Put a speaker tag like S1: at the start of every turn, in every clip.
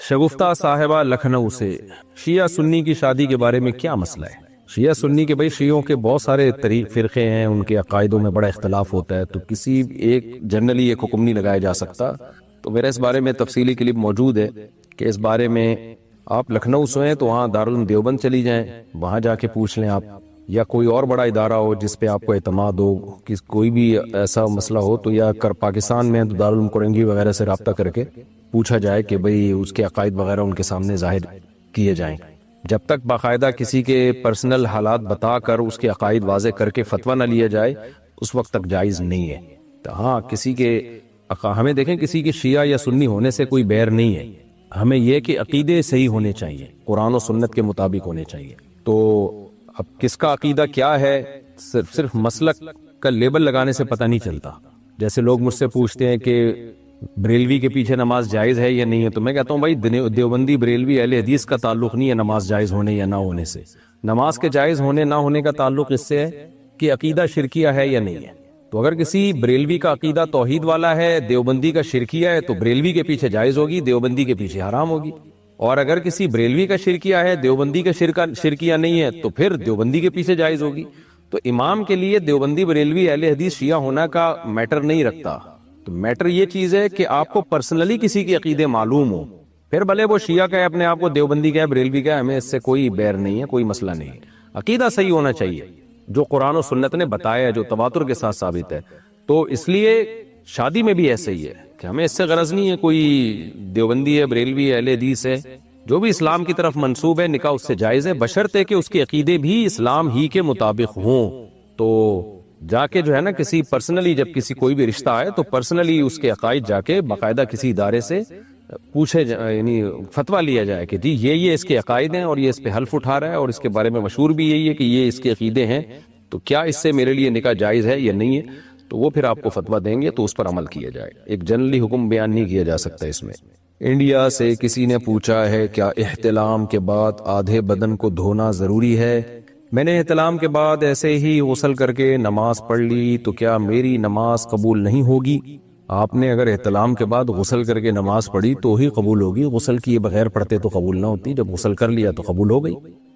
S1: شگفتہ صاحبہ لکھنؤ سے، شیعہ سنی کی شادی کے بارے میں کیا مسئلہ ہے؟ شیعہ سنی کے بھائی شیعوں کے بہت سارے فرقے ہیں، ان کے عقائدوں میں بڑا اختلاف ہوتا ہے، تو کسی ایک جنرلی ایک حکم نہیں لگایا جا سکتا۔ تو میرا اس بارے میں تفصیلی کلپ موجود ہے کہ اس بارے میں آپ لکھنؤ سے ہیں تو وہاں دارالعلوم دیوبند چلی جائیں، وہاں جا کے پوچھ لیں آپ، یا کوئی اور بڑا ادارہ ہو جس پہ آپ کو اعتماد ہو، کوئی بھی ایسا مسئلہ ہو تو یا پاکستان میں تو دارالعلوم کورنگی وغیرہ سے رابطہ کر کے پوچھا جائے کہ بھئی اس کے عقائد وغیرہ ان کے سامنے ظاہر کیے جائیں۔ جب تک باقاعدہ کسی کے پرسنل حالات بتا کر اس کے عقائد واضح کر کے فتویٰ نہ لیا جائے، اس وقت تک جائز نہیں ہے۔ تو ہاں، کسی کے ہمیں دیکھیں، کسی کے شیعہ یا سنی ہونے سے کوئی بیر نہیں ہے، ہمیں یہ کہ عقیدے صحیح ہونے چاہیے، قرآن و سنت کے مطابق ہونے چاہیے۔ تو اب کس کا عقیدہ کیا ہے، صرف مسلک کا لیبل لگانے سے پتہ نہیں چلتا۔ جیسے لوگ مجھ سے پوچھتے ہیں کہ بریلوی کے پیچھے نماز جائز ہے یا نہیں ہے، تو میں کہتا ہوں بھائی دیوبندی بریلوی اہل حدیث کا تعلق نہیں ہے نماز جائز ہونے یا نہ ہونے سے۔ نماز کے جائز ہونے نہ ہونے کا تعلق اس سے ہے کہ عقیدہ شرکیہ ہے یا نہیں ہے۔ تو اگر کسی بریلوی کا عقیدہ توحید والا ہے، دیوبندی کا شرکیہ ہے، تو بریلوی کے پیچھے جائز ہوگی، دیوبندی کے پیچھے حرام ہوگی۔ اور اگر کسی بریلوی کا شرکیہ ہے، دیوبندی کا شرکیہ نہیں ہے، تو پھر دیوبندی کے پیچھے جائز ہوگی۔ تو امام کے لیے دیوبندی بریلوی اہل حدیث شیعہ ہونا کا میٹر نہیں رکھتا۔ تو میٹر یہ چیز ہے کہ آپ کو پرسنلی کسی کے عقیدے معلوم ہو، پھر بھلے وہ شیعہ کا ہے، اپنے آپ کو دیوبندی کا ہے، بریلوی کا ہے، ہمیں اس سے کوئی بیر نہیں ہے، کوئی مسئلہ نہیں ہے۔ عقیدہ صحیح ہونا چاہیے جو قرآن و سنت نے بتایا ہے، جو تواتر کے ساتھ ثابت ہے۔ تو اس لیے شادی میں بھی ایسے ہی ہے کہ ہمیں اس سے غرض نہیں ہے کوئی دیوبندی ہے، بریلوی ہے، اہل حدیث ہے، جو بھی اسلام کی طرف منسوب ہے نکاح اس سے جائز ہے، بشرطے کہ اس کے عقیدے بھی اسلام ہی کے مطابق ہوں۔ تو جا کے جو ہے نا کسی پرسنلی، جب کسی کوئی بھی رشتہ آئے تو پرسنلی اس کے عقائد جا کے باقاعدہ کسی ادارے سے پوچھے، یعنی فتویٰ لیا جائے کہ جی یہ اس کے عقائد ہیں اور یہ اس پہ حلف اٹھا رہا ہے اور اس کے بارے میں مشہور بھی یہی ہے کہ یہ اس کے عقیدے ہیں، تو کیا اس سے میرے لیے نکاح جائز ہے یا نہیں ہے؟ تو وہ پھر آپ کو فتویٰ دیں گے تو اس پر عمل کیا جائے۔ ایک جنرلی حکم بیان نہیں کیا جا سکتا اس میں۔ انڈیا سے کسی نے پوچھا ہے کیا احتلام کے بعد آدھے بدن کو دھونا ضروری ہے؟ میں نے احتلام کے بعد ایسے ہی غسل کر کے نماز پڑھ لی تو کیا میری نماز قبول نہیں ہوگی؟ آپ نے اگر احتلام کے بعد غسل کر کے نماز پڑھی تو ہی قبول ہوگی، غسل کیے بغیر پڑھتے تو قبول نہ ہوتی، جب غسل کر لیا تو قبول ہو گئی۔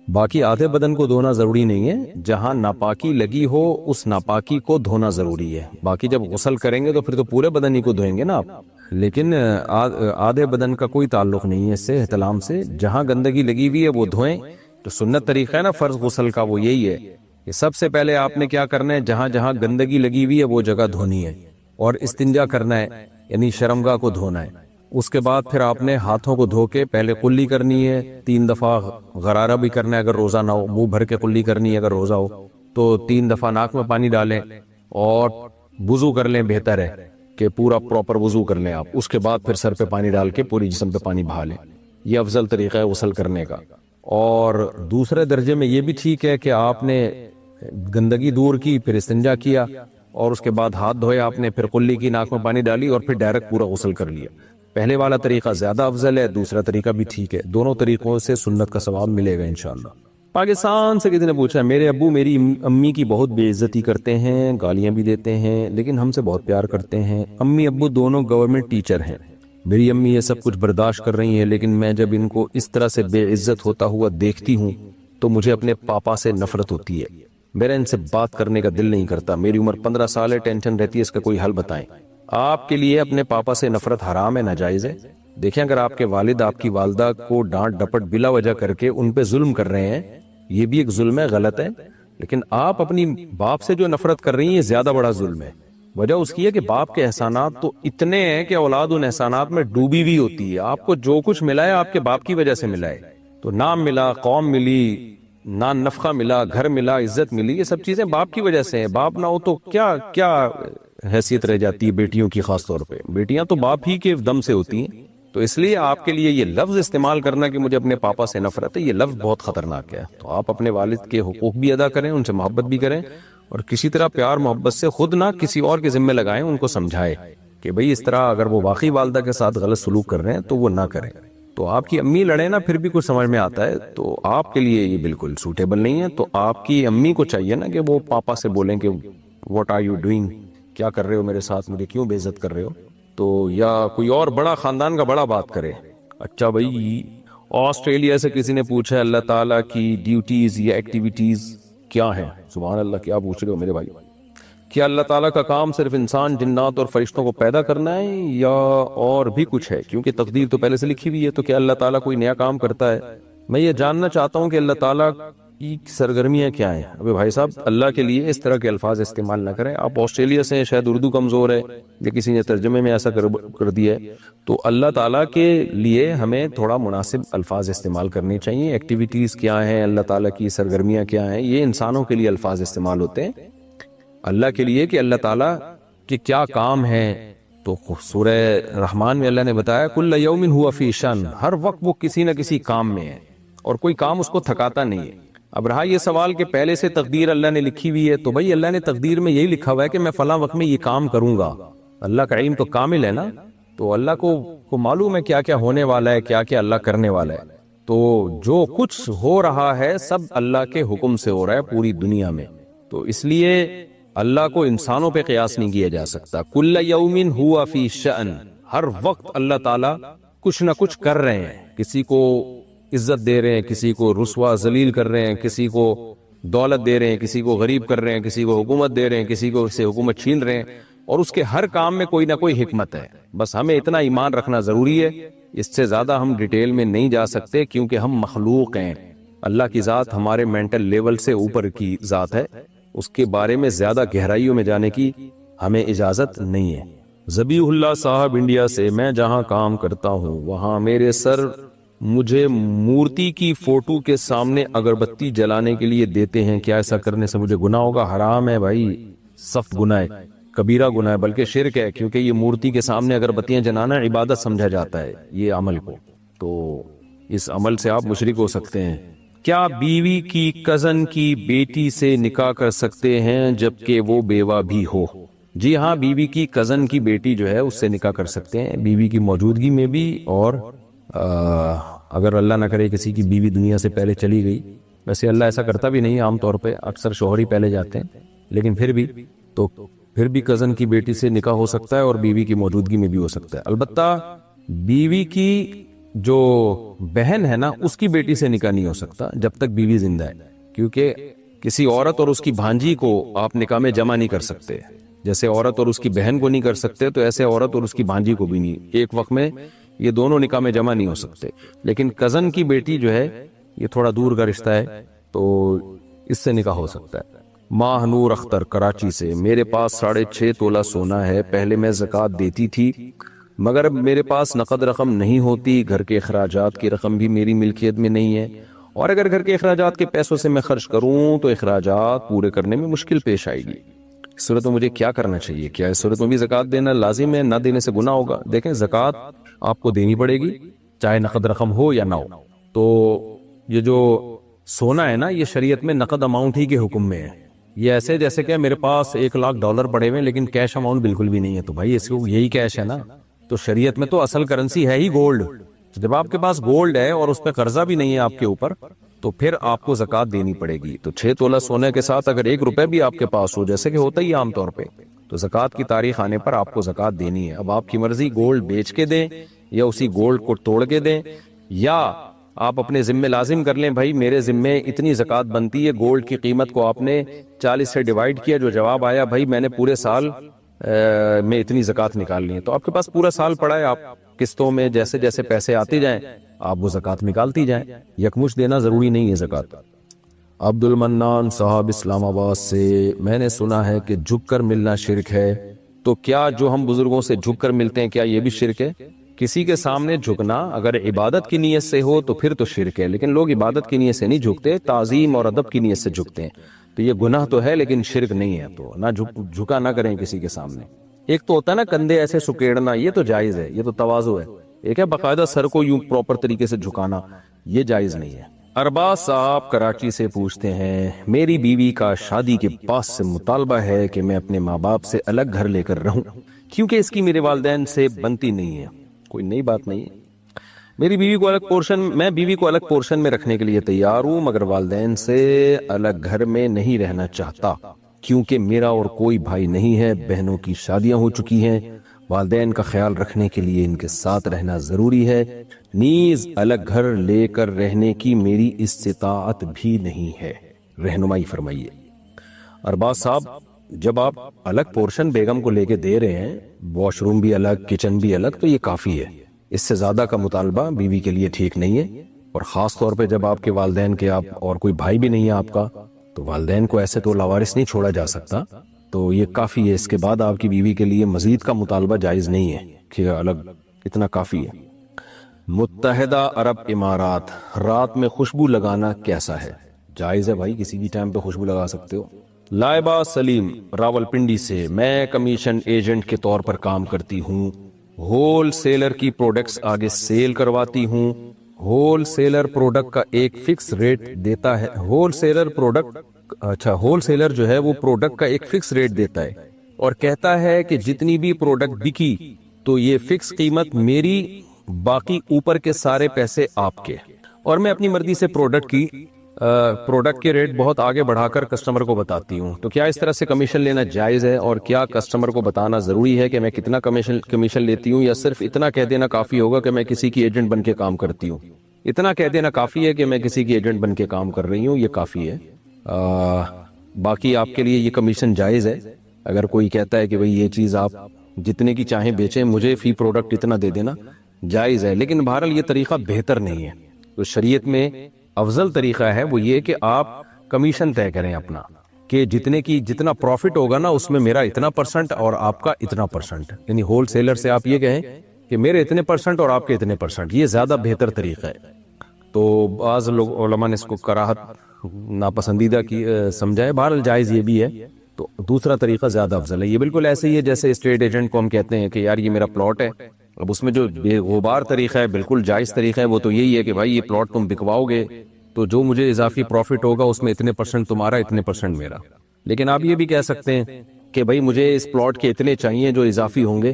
S1: باقی آدھے بدن کو دھونا ضروری نہیں ہے، جہاں ناپاکی لگی ہو اس ناپاکی کو دھونا ضروری ہے۔ باقی جب غسل کریں گے تو پھر تو پورے بدن ہی کو دھوئیں گے نا آپ، لیکن آدھے بدن کا کوئی تعلق نہیں ہے اس سے، احتلام سے۔ جہاں گندگی لگی ہوئی ہے وہ دھوئیں۔ تو سنت طریقہ ہے نا فرض غسل کا، وہ یہی ہے کہ سب سے پہلے آپ نے کیا کرنا ہے، جہاں جہاں گندگی لگی ہوئی ہے وہ جگہ دھونی ہے، اور استنجا کرنا ہے، یعنی شرمگاہ کو دھونا ہے۔ اس کے بعد پھر آپ نے ہاتھوں کو دھو کے پہلے قلی کرنی ہے، 3 دفعہ غرارہ بھی کرنا ہے اگر روزہ نہ ہو، منہ بھر کے قلی کرنی ہے اگر روزہ ہو تو 3 دفعہ ناک میں پانی ڈالیں اور وضو کر لیں، بہتر ہے کہ پورا پراپر وضو کر لیں آپ۔ اس کے بعد پھر سر پہ پانی ڈال کے پوری جسم پہ پانی بہا لیں، یہ افضل طریقہ ہے غسل کرنے کا۔ اور دوسرے درجے میں یہ بھی ٹھیک ہے کہ آپ نے گندگی دور کی، پھر استنجا کیا، اور اس کے بعد ہاتھ دھوئے آپ نے، پھر قلی کی، ناک میں پانی ڈالی اور پھر ڈائریکٹ پورا غسل کر لیا۔ پہلے والا طریقہ زیادہ افضل ہے، دوسرا طریقہ بھی ٹھیک ہے، دونوں طریقوں سے سنت کا ثواب ملے گا انشاءاللہ۔ پاکستان سے کسی نے پوچھا، میرے ابو میری امی کی بہت بے عزتی کرتے ہیں، گالیاں بھی دیتے ہیں، لیکن ہم سے بہت پیار کرتے ہیں۔ امی ابو دونوں گورنمنٹ ٹیچر ہیں، میری امی یہ سب کچھ برداشت کر رہی ہیں، لیکن میں جب ان کو اس طرح سے بے عزت ہوتا ہوا دیکھتی ہوں تو مجھے اپنے پاپا سے نفرت ہوتی ہے، میرا ان سے بات کرنے کا دل نہیں کرتا۔ میری عمر 15 سال ہے، ٹینشن رہتی ہے، اس کا کوئی حل بتائیں۔ آپ کے لیے اپنے پاپا سے نفرت حرام ہے، ناجائز ہے۔ دیکھیں اگر آپ کے والد آپ کی والدہ کو ڈانٹ ڈپٹ بلا وجہ کر کے ان پہ ظلم کر رہے ہیں، یہ بھی ایک ظلم ہے، غلط ہے، لیکن آپ اپنی باپ سے جو نفرت کر رہی ہیں یہ زیادہ بڑا ظلم ہے۔ وجہ اس کی ہے کہ باپ کے احسانات تو اتنے ہیں کہ اولاد ان احسانات میں ڈوبی ہوئی ہوتی ہے۔ آپ کو جو کچھ ملا ہے آپ کے باپ کی وجہ سے ملا ہے، تو نام ملا، قوم ملی، نان نفقہ ملا، گھر ملا، عزت ملی، یہ سب چیزیں باپ کی وجہ سے ہیں۔ باپ نہ ہو تو کیا حیثیت رہ جاتی ہے بیٹیوں کی، خاص طور پہ بیٹیاں تو باپ ہی کے دم سے ہوتی ہیں۔ تو اس لیے آپ کے لیے یہ لفظ استعمال کرنا کہ مجھے اپنے پاپا سے نفرت ہے، یہ لفظ بہت خطرناک ہے۔ تو آپ اپنے والد کے حقوق بھی ادا کریں، ان سے محبت بھی کریں، اور کسی طرح پیار محبت سے خود نہ کسی اور کے ذمہ لگائیں، ان کو سمجھائیں کہ بھئی اس طرح اگر وہ واقعی والدہ کے ساتھ غلط سلوک کر رہے ہیں تو وہ نہ کریں۔ تو آپ کی امی لڑے نا پھر بھی کچھ سمجھ میں آتا ہے، تو آپ کے لیے یہ بالکل سوٹیبل نہیں ہے۔ تو آپ کی امی کو چاہیے نا کہ وہ پاپا سے بولیں کہ واٹ آر یو ڈوئنگ، کیا کر رہے ہو میرے ساتھ، مجھے کیوں بے عزت کر رہے ہو؟ تو یا کوئی اور بڑا خاندان کا بڑا بات کرے اچھا بھائی، آسٹریلیا سے کسی نے پوچھا ہے اللہ تعالیٰ کی ڈیوٹیز یا ایکٹیویٹیز کیا ہیں؟ سبحان اللہ، کیا پوچھ رہے ہو میرے بھائی؟ کیا اللہ تعالیٰ کا کام صرف انسان، جنات اور فرشتوں کو پیدا کرنا ہے یا اور بھی کچھ ہے؟ کیونکہ تقدیر تو پہلے سے لکھی ہوئی ہے، تو کیا اللہ تعالیٰ کوئی نیا کام کرتا ہے؟ میں یہ جاننا چاہتا ہوں کہ اللہ تعالیٰ کی سرگرمیاں کیا ہیں۔ ابھی بھائی صاحب، اللہ کے لیے اس طرح کے الفاظ استعمال نہ کریں۔ آپ آسٹریلیا سے ہیں، شاید اردو کمزور ہے یا کسی نے ترجمے میں ایسا کر دیا ہے، تو اللہ تعالیٰ کے لیے ہمیں تھوڑا مناسب الفاظ استعمال کرنے چاہیے۔ ایکٹیویٹیز کیا ہیں، اللہ تعالیٰ کی سرگرمیاں کیا ہیں، یہ انسانوں کے لیے الفاظ استعمال ہوتے ہیں۔ اللہ کے لیے کہ اللہ تعالیٰ کے کیا کام ہے، تو سورہ رحمان میں اللہ نے بتایا کل یوم ہوا فی شان، ہر وقت وہ کسی نہ کسی کام میں ہے اور کوئی کام اس کو تھکاتا نہیں ہے۔ اب رہا یہ سوال کہ پہلے سے تقدیر اللہ نے لکھی ہوئی ہے، تو بھائی اللہ نے تقدیر میں یہی لکھا ہوا ہے کہ میں فلاں وقت میں یہ کام کروں گا۔ اللہ کا علم تو کامل ہے نا، تو اللہ کو معلوم ہے کیا کیا ہونے والا ہے، کیا کیا اللہ کرنے والا ہے۔ تو جو کچھ ہو رہا ہے سب اللہ کے حکم سے ہو رہا ہے پوری دنیا میں، تو اس لیے اللہ کو انسانوں پہ قیاس نہیں کیا جا سکتا۔ کل یوم ہوا فی شأن، ہر وقت اللہ تعالیٰ کچھ نہ کچھ کر رہے ہیں، کسی کو عزت دے رہے ہیں، کسی کو رسوا ذلیل کر رہے ہیں، کسی کو دولت دے رہے ہیں، کسی کو غریب کر رہے ہیں، کسی کو حکومت دے رہے ہیں، کسی کو سے حکومت چھین رہے ہیں، اور اس کے ہر کام میں کوئی نہ کوئی حکمت ہے۔ بس ہمیں اتنا ایمان رکھنا ضروری ہے، اس سے زیادہ ہم ڈیٹیل میں نہیں جا سکتے، کیونکہ ہم مخلوق ہیں۔ اللہ کی ذات ہمارے مینٹل لیول سے اوپر کی ذات ہے، اس کے بارے میں زیادہ گہرائیوں میں جانے کی ہمیں اجازت نہیں ہے۔ ذبیح اللہ صاحب انڈیا سے، میں جہاں کام کرتا ہوں وہاں میرے سر مجھے مورتی کی فوٹو کے سامنے اگربتی جلانے کے لیے دیتے ہیں، کیا ایسا کرنے سے مجھے گناہ ہوگا؟ حرام ہے بھائی، سخت گناہ ہے، کبیرہ گناہ ہے، بلکہ شرک ہے، کیونکہ یہ مورتی کے سامنے اگربتیاں جلانا عبادت سمجھا جاتا ہے یہ عمل کو، تو اس عمل سے آپ مشرک ہو سکتے ہیں۔ کیا بیوی کی کزن کی بیٹی سے نکاح کر سکتے ہیں جبکہ وہ بیوہ بھی ہو؟ جی ہاں، بیوی کی کزن کی بیٹی جو ہے اس سے نکاح کر سکتے ہیں، بیوی کی موجودگی میں بھی، اور اگر اللہ نہ کرے کسی کی بیوی دنیا سے پہلے چلی گئی، ویسے اللہ ایسا کرتا بھی نہیں عام طور پہ، اکثر شوہر ہی پہلے جاتے ہیں، لیکن پھر بھی کزن کی بیٹی سے نکاح ہو سکتا ہے اور بیوی کی موجودگی میں بھی ہو سکتا ہے۔ البتہ بیوی کی جو بہن ہے نا، اس کی بیٹی سے نکاح نہیں ہو سکتا جب تک بیوی زندہ ہے، کیونکہ کسی عورت اور اس کی بھانجی کو آپ نکاح میں جمع نہیں کر سکتے، جیسے عورت اور اس کی بہن کو نہیں کر سکتے، تو ایسے عورت اور اس کی بھانجی کو بھی نہیں، ایک وقت میں یہ دونوں نکاح میں جمع نہیں ہو سکتے۔ لیکن کزن کی بیٹی جو ہے یہ تھوڑا دور کا رشتہ ہے، تو اس سے نکاح ہو سکتا ہے۔ ماہ نور اختر کراچی سے، میرے پاس 6.5 تولہ سونا ہے، پہلے میں زکوٰۃ دیتی تھی مگر اب میرے پاس نقد رقم نہیں ہوتی، گھر کے اخراجات کی رقم بھی میری ملکیت میں نہیں ہے، اور اگر گھر کے اخراجات کے پیسوں سے میں خرچ کروں تو اخراجات پورے کرنے میں مشکل پیش آئے گی۔ اس صورت میں مجھے کیا کرنا چاہیے؟ کیا اس صورت میں بھی زکوٰۃ دینا لازم ہے؟ نہ دینے سے گناہ ہوگا؟ دیکھیں، زکوٰۃ آپ کو دینی پڑے گی چاہے نقد رقم ہو یا نہ ہو۔ تو یہ جو سونا ہے نا، یہ شریعت میں نقد اماؤنٹ ہی کے حکم میں ہے، یہ ایسے جیسے کہ میرے پاس $1,00,000 پڑے ہوئے لیکن کیش اماؤنٹ بالکل بھی نہیں ہے، تو بھائی اس کو یہی کیش ہے نا، تو شریعت میں تو اصل کرنسی ہے ہی گولڈ۔ جب آپ کے پاس گولڈ ہے اور اس پہ قرضہ بھی نہیں ہے آپ کے اوپر، تو پھر آپ کو زکوٰۃ دینی پڑے گی۔ تو 6 تولہ سونے کے ساتھ اگر 1 روپے بھی آپ کے پاس ہو، جیسے کہ ہوتا ہی عام طور پہ، تو زکوٰۃ کی تاریخ آنے پر آپ کو زکوٰۃ دینی ہے۔ اب آپ کی مرضی، گولڈ بیچ کے دیں یا اسی گولڈ کو توڑ کے دیں، یا آپ اپنے ذمے لازم کر لیں بھائی میرے ذمے اتنی زکوٰۃ بنتی ہے، گولڈ کی قیمت کو آپ نے 40 سے ڈیوائیڈ کیا، جو جواب آیا بھائی میں نے پورے سال میں اتنی زکوٰۃ نکالنی ہے، تو آپ کے پاس پورا سال پڑا ہے، آپ قسطوں میں جیسے جیسے پیسے آتے جائیں آپ وہ زکوٰۃ نکالتی جائیں، یکمشت دینا ضروری نہیں ہے زکوٰۃ۔ عبد المنان صاحب اسلام آباد سے، میں نے سنا ہے کہ جھک کر ملنا شرک ہے، تو کیا جو ہم بزرگوں سے جھک کر ملتے ہیں کیا یہ بھی شرک ہے؟ کسی کے سامنے جھکنا اگر عبادت کی نیت سے ہو تو پھر تو شرک ہے، لیکن لوگ عبادت کی نیت سے نہیں جھکتے، تعظیم اور ادب کی نیت سے جھکتے ہیں، تو یہ گناہ تو ہے لیکن شرک نہیں ہے، تو نہ جھکا نہ کریں کسی کے سامنے۔ ایک تو ہوتا ہے نا کندھے ایسے سکیڑنا، یہ تو جائز ہے، یہ تو تواضع ہے، ایک ہے باقاعدہ سر کو یوں پراپر طریقے سے جھکانا، یہ جائز نہیں ہے۔ ارباز صاحب کراچی سے پوچھتے ہیں، میری بیوی کا شادی کے بعد سے مطالبہ ہے کہ میں اپنے ماں باپ سے الگ گھر لے کر رہوں کیونکہ اس کی میرے والدین سے بنتی نہیں ہے۔ کوئی نئی بات نہیں ہے، میں بیوی کو الگ پورشن میں رکھنے کے لیے تیار ہوں، مگر والدین سے الگ گھر میں نہیں رہنا چاہتا کیونکہ میرا اور کوئی بھائی نہیں ہے، بہنوں کی شادیاں ہو چکی ہیں، والدین کا خیال رکھنے کے لیے ان کے ساتھ رہنا ضروری ہے، نیز الگ گھر لے کر رہنے کی میری استطاعت بھی نہیں ہے، رہنمائی فرمائیے۔ ارباز صاحب، جب آپ الگ پورشن بیگم کو لے کے دے رہے ہیں، واش روم بھی الگ، کچن بھی الگ، تو یہ کافی ہے، اس سے زیادہ کا مطالبہ بیوی کے لیے ٹھیک نہیں ہے۔ اور خاص طور پہ جب آپ کے والدین کے آپ اور کوئی بھائی بھی نہیں ہے آپ کا، تو والدین کو ایسے تو لاوارث نہیں چھوڑا جا سکتا، تو یہ کافی ہے۔ اس کے بعد آپ کی بیوی کے لیے مزید کا مطالبہ جائز نہیں ہے کہ الگ، اتنا کافی ہے۔ متحدہ عرب امارات، رات میں خوشبو لگانا کیسا ہے؟ جائز ہے بھائی، کسی بھی ٹائم پہ خوشبو لگا سکتے ہو۔ لائبہ سلیم راولپنڈی سے، میں کمیشن ایجنٹ کے طور پر کام کرتی ہوں، ہول سیلر کی پروڈکٹس آگے سیل کرواتی ہوں۔ ہول سیلر پروڈکٹ کا ایک فکس ریٹ دیتا ہے، ہول سیلر پروڈکٹ، اچھا، ہول سیلر جو ہے وہ پروڈکٹ کا ایک فکس ریٹ دیتا ہے اور کہتا ہے کہ جتنی بھی پروڈکٹ بکی تو یہ فکس قیمت میری، باقی اوپر کے سارے پیسے آپ کے، اور میں اپنی مرضی سے پروڈکٹ کے ریٹ بہت آگے بڑھا کر کسٹمر کو بتاتی ہوں۔ تو کیا اس طرح سے کمیشن لینا جائز ہے، اور کیا کسٹمر کو بتانا ضروری ہے کہ میں کتنا کمیشن لیتی ہوں، یا صرف اتنا کہہ دینا کافی ہوگا کہ میں کسی کی ایجنٹ بن کے کام کرتی ہوں؟ اتنا کہہ دینا کافی ہے کہ میں کسی کی ایجنٹ بن کے کام کر رہی ہوں، یہ کافی ہے۔ باقی آپ کے لیے یہ کمیشن جائز ہے۔ اگر کوئی کہتا ہے کہ بھئی یہ چیز آپ جتنے کی چاہیں بیچیں، مجھے فی پروڈکٹ اتنا دے دینا، جائز ہے، لیکن بہرحال یہ طریقہ بہتر نہیں ہے۔ تو شریعت میں افضل طریقہ ہے وہ یہ کہ آپ کمیشن طے کریں اپنا، کہ جتنا پروفٹ ہوگا نا اس میں میرا اتنا پرسنٹ اور آپ کا اتنا پرسنٹ، یعنی ہول سیلر سے آپ یہ کہیں کہ میرے اتنے پرسنٹ اور آپ کے اتنے پرسنٹ، یہ زیادہ بہتر طریقہ ہے۔ تو بعض لوگ علماء نے اس کو کراہت، ناپسندیدہ کی سمجھائے، بہرحال جائز یہ بھی ہے۔ تو دوسرا طریقہ زیادہ افضل ہے۔ یہ بالکل ایسے ہی ہے جیسے اسٹیٹ ایجنٹ کو ہم کہتے ہیں کہ یار یہ میرا پلاٹ ہے، اب اس میں جو بے غبار طریقہ ہے، بالکل جائز طریقہ ہے، وہ تو یہی ہے کہ بھائی یہ پلاٹ تم بکواؤ گے تو جو مجھے اضافی پروفٹ ہوگا اس میں اتنے پرسنٹ تمہارا، اتنے پرسنٹ میرا۔ لیکن آپ یہ بھی کہہ سکتے ہیں کہ بھائی مجھے اس پلاٹ کے اتنے چاہیے جو اضافی ہوں گے،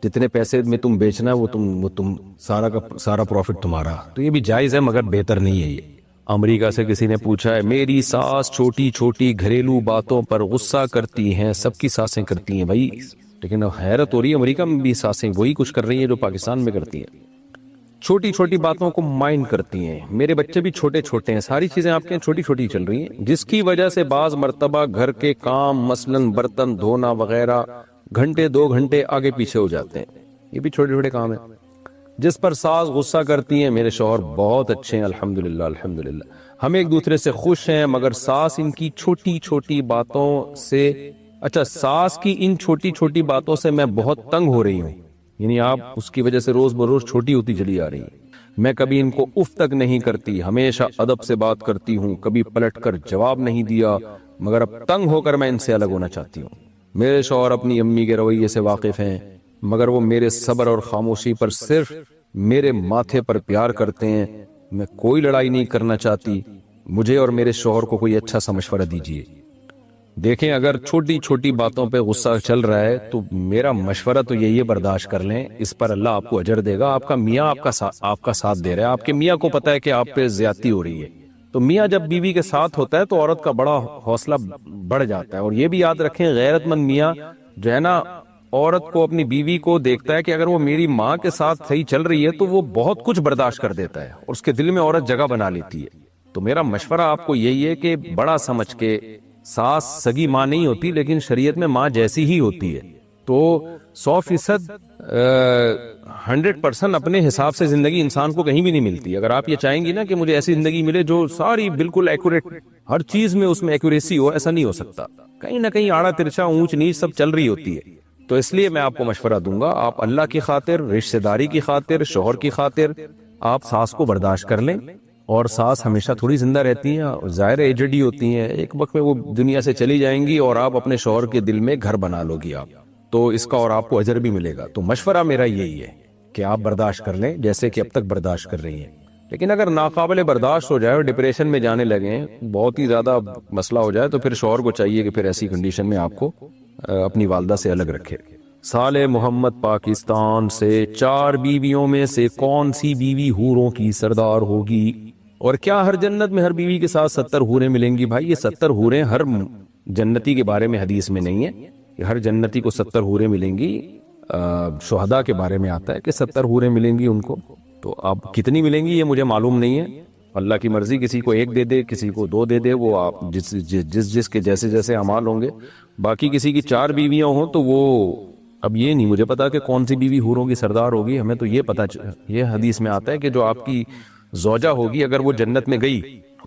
S1: جتنے پیسے میں تم بیچنا ہے وہ تم سارا کا سارا پروفٹ تمہارا۔ تو یہ بھی جائز ہے مگر بہتر نہیں ہے یہ۔ امریکہ سے کسی نے پوچھا ہے، میری ساس چھوٹی چھوٹی گھریلو باتوں پر غصہ کرتی ہیں، سب کی ساسیں کرتی ہیں بھائی، لیکن حیرت ہو رہی ہے امریکہ میں بھی ساسیں وہی کچھ کر رہی ہیں جو پاکستان میں کرتی ہیں، چھوٹی چھوٹی باتوں کو مائنڈ کرتی ہیں۔ میرے بچے بھی چھوٹے چھوٹے ہیں، ساری چیزیں آپ کے چھوٹی چھوٹی چل رہی ہیں، جس کی وجہ سے بعض مرتبہ گھر کے کام مثلاً برتن دھونا وغیرہ گھنٹے 2 گھنٹے آگے پیچھے ہو جاتے ہیں۔ یہ بھی چھوٹے چھوٹے کام ہیں جس پر ساس غصہ کرتی ہیں۔ میرے شوہر بہت اچھے ہیں، الحمدللہ الحمدللہ، ہم ایک دوسرے سے خوش ہیں، مگر ساس ان کی چھوٹی چھوٹی باتوں سے، اچھا، ساس کی ان چھوٹی چھوٹی باتوں سے میں بہت تنگ ہو رہی ہوں، یعنی آپ اس کی وجہ سے روز بروز چھوٹی ہوتی چلی آ رہی ہیں۔ میں کبھی ان کو اف تک نہیں کرتی، ہمیشہ ادب سے بات کرتی ہوں، کبھی پلٹ کر جواب نہیں دیا، مگر اب تنگ ہو کر میں ان سے الگ ہونا چاہتی ہوں۔ میرے شوہر اپنی امی کے رویے سے واقف ہیں، مگر وہ میرے صبر اور خاموشی پر صرف میرے ماتھے پر پیار کرتے ہیں۔ میں کوئی لڑائی نہیں کرنا چاہتی، مجھے اور میرے شوہر کو کوئی اچھا سا مشورہ دیجیے۔ دیکھیں، اگر چھوٹی چھوٹی باتوں پہ غصہ چل رہا ہے تو میرا مشورہ تو یہی ہے، برداشت کر لیں، اس پر اللہ آپ کو اجر دے گا۔ آپ کا میاں آپ کا ساتھ دے رہا ہے، آپ کے میاں کو پتا ہے کہ آپ پہ زیادتی ہو رہی ہے، تو میاں جب بیوی کے ساتھ ہوتا ہے تو عورت کا بڑا حوصلہ بڑھ جاتا ہے۔ اور یہ بھی یاد رکھیں، غیرت مند میاں جو ہے نا، عورت کو، اپنی بیوی کو دیکھتا ہے کہ اگر وہ میری ماں کے ساتھ صحیح چل رہی ہے تو وہ بہت کچھ برداشت کر دیتا ہے، اور اس کے دل میں عورت جگہ بنا لیتی ہے۔ تو میرا مشورہ آپ کو یہی ہے کہ بڑا سمجھ کے، ساس سگی ماں نہیں ہوتی لیکن شریعت میں ماں جیسی ہی ہوتی ہے، تو 100% 100% اپنے حساب سے زندگی انسان کو کہیں بھی نہیں ملتی۔ اگر آپ یہ چاہیں گی نا کہ مجھے ایسی زندگی ملے جو ساری بالکل ایکوریٹ، ہر چیز میں اس میں ایکوریسی ہو، ایسا نہیں ہو سکتا، کہیں نہ کہیں آڑا ترچا، اونچ نیچ سب چل رہی ہوتی ہے۔ تو اس لیے میں آپ کو مشورہ دوں گا، آپ اللہ کی خاطر، رشتہ داری کی خاطر، شوہر کی خاطر آپ ساس کو برداشت کر لیں۔ اور ساس ہمیشہ تھوڑی زندہ رہتی ہیں، ظاہر ایجڈ ہی ہوتی ہیں، ایک وقت میں وہ دنیا سے چلی جائیں گی اور آپ اپنے شوہر کے دل میں گھر بنا لو گی آپ، تو اس کا اور آپ کو اجر بھی ملے گا۔ تو مشورہ میرا یہی ہے کہ آپ برداشت کر لیں جیسے کہ اب تک برداشت کر رہی ہیں۔ لیکن اگر ناقابل برداشت ہو جائے اور ڈپریشن میں جانے لگیں، بہت ہی زیادہ مسئلہ ہو جائے، تو پھر شوہر کو چاہیے کہ پھر ایسی کنڈیشن میں آپ کو اپنی والدہ سے الگ رکھے۔ صالح محمد پاکستان سے، 4 بیویوں میں سے کون سی بیوی حوروں کی سردار ہوگی؟ اور کیا ہر جنت میں ہر بیوی کے ساتھ 70 حوریں ملیں گی؟ بھائی یہ 70 حوریں ہر جنتی کے بارے میں حدیث میں نہیں ہے کہ ہر جنتی کو 70 حوریں ملیں گی۔ شہداء کے بارے میں آتا ہے کہ 70 حوریں ملیں گی ان کو. تو اب کتنی ملیں گی یہ مجھے معلوم نہیں ہے، اللہ کی مرضی، کسی کو 1 دے دے، کسی کو 2 دے دے، وہ آپ جس کے جیسے جیسے اعمال ہوں گے. باقی کسی کی 4 بیویاں ہوں تو وہ اب یہ نہیں مجھے پتا کہ کون سی بیوی حوروں کی سردار ہوگی. ہمیں تو یہ پتا، یہ حدیث میں آتا ہے کہ جو آپ کی زوجہ ہوگی اگر وہ جنت میں گئی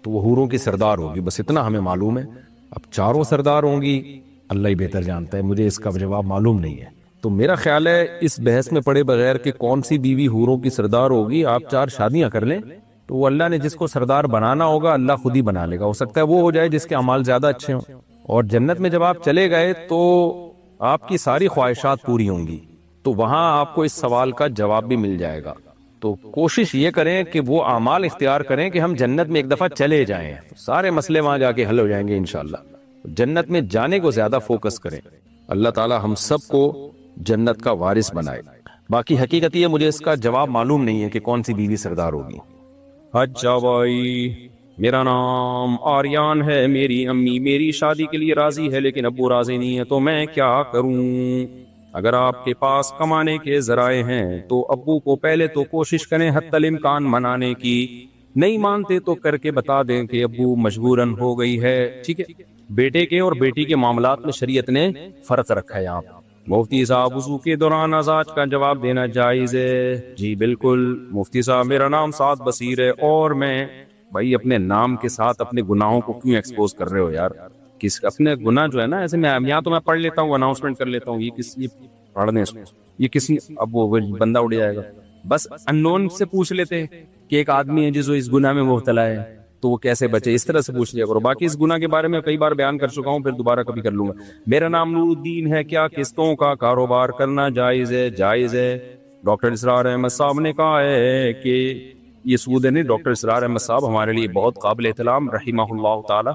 S1: تو وہ حوروں کی سردار ہوگی، بس اتنا ہمیں معلوم ہے. اب 4 سردار ہوں گی اللہ ہی بہتر جانتا ہے، مجھے اس کا جواب معلوم نہیں ہے. تو میرا خیال ہے اس بحث میں پڑے بغیر کہ کون سی بیوی حوروں کی سردار ہوگی، آپ 4 شادیاں کر لیں تو وہ اللہ نے جس کو سردار بنانا ہوگا اللہ خود ہی بنا لے گا. ہو سکتا ہے وہ ہو جائے جس کے اعمال زیادہ اچھے ہوں. اور جنت میں جب آپ چلے گئے تو آپ کی ساری خواہشات پوری ہوں گی، تو وہاں آپ کو اس سوال کا جواب بھی مل جائے گا. تو کوشش یہ کریں کہ وہ اعمال اختیار کریں کہ ہم جنت میں ایک دفعہ چلے جائیں، سارے مسئلے وہاں جا کے حل ہو جائیں گے انشاءاللہ. جنت میں جانے کو زیادہ فوکس کریں. اللہ تعالی ہم سب کو جنت کا وارث بنائے. باقی حقیقت یہ مجھے اس کا جواب معلوم نہیں ہے کہ کون سی بیوی سردار ہوگی.
S2: اچھا بھائی، میرا نام آریان ہے، میری امی میری شادی کے لیے راضی ہے لیکن ابو راضی نہیں ہے، تو میں کیا کروں؟ اگر آپ کے پاس کمانے کے ذرائع ہیں تو ابو کو پہلے تو کوشش کریں حتی الامکان منانے کی، نہیں مانتے تو کر کے بتا دیں کہ ابو مجبوراً ہو گئی ہے. ٹھیک ہے؟ بیٹے کے اور بیٹی کے معاملات میں شریعت نے فرق رکھا ہے. آپ مفتی صاحب، وضو کے دوران ازواج کا جواب دینا جائز ہے؟ جی بالکل مفتی صاحب، میرا نام سعد بصیر ہے اور میں. بھائی اپنے نام کے ساتھ اپنے گناہوں کو کیوں ایکسپوز کر رہے ہو یار؟ اپنے گناہ جو ہے نا، ایسے میں یہاں تو میں پڑھ لیتا ہوں، اناؤنسمنٹ کر لیتا ہوں، یہ پڑھنے یہ کسی اب وہ بندہ اڑ جائے گا. بس اننون سے پوچھ لیتے کہ ایک آدمی ہے جس اس گناہ میں مبتلا ہے تو وہ کیسے بچے، اس طرح سے پوچھ لیا کرو. باقی اس گناہ کے بارے میں کئی بار بیان کر چکا ہوں، پھر دوبارہ کبھی کر لوں گا. میرا نام نور الدین ہے، کیا قسطوں کا کاروبار کرنا جائز ہے؟ جائز ہے. ڈاکٹر اسرار احمد صاحب نے کہا ہے کہ یہ سود ہے نہیں. ڈاکٹر اسرار احمد صاحب ہمارے لیے بہت قابل احترام رحمہ اللہ تعالی،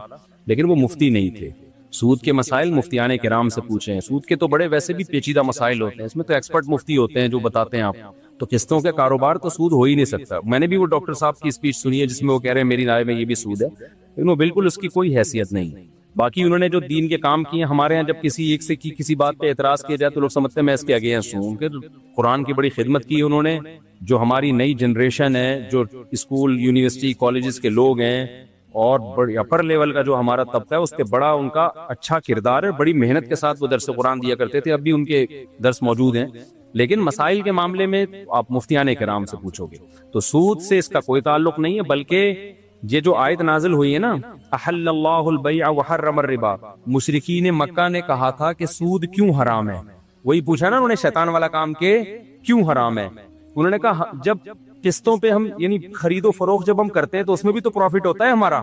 S2: لیکن وہ مفتی نہیں تھے. سود کے مسائل مفتیان کرام سے پوچھیں. سود کے تو بڑے ویسے بھی پیچیدہ مسائل ہوتے ہیں، اس میں تو ایکسپرٹ مفتی ہوتے ہیں جو بتاتے ہیں. آپ تو قسطوں کے کاروبار تو سود ہو ہی نہیں سکتا. میں نے بھی وہ ڈاکٹر صاحب کی اسپیچ سنی ہے جس میں وہ کہہ رہے ہیں میری رائے میں یہ بھی سود ہے، لیکن وہ بالکل اس کی کوئی حیثیت نہیں. باقی انہوں نے جو دین کے کام کیے، ہمارے ہاں جب کسی ایک سے کسی بات پہ اعتراض کیا جائے تو لوگ سمجھتے ہیں میں اس کے اگینسٹ ہوں. کہ قرآن کی بڑی خدمت کی انہوں نے. جو ہماری نئی جنریشن ہے، جو اسکول یونیورسٹی کالجز کے لوگ ہیں اور بڑی اپر لیول کا جو ہمارا طبقہ ہے، اس کے بڑا ان کا اچھا کردار ہے. بڑی محنت کے ساتھ وہ درس قرآن دیا کرتے تھے، اب بھی ان کے درس موجود ہیں. لیکن مسائل کے معاملے میں آپ مفتیان کرام سے پوچھو گے. تو سود سے اس کا کوئی تعلق نہیں ہے، بلکہ یہ جو آیت نازل ہوئی ہے نا، احل اللہ البیع وحرم الربا، مشرکین مکہ نے کہا تھا کہ سود کیوں حرام ہے. وہی پوچھا نا انہوں نے، شیطان والا کام کہ کیوں حرام ہے. انہوں نے کہا جب قسطوں پہ ہم یعنی خرید و فروخت جب ہم کرتے ہیں تو اس میں بھی تو پروفٹ ہوتا ہے ہمارا.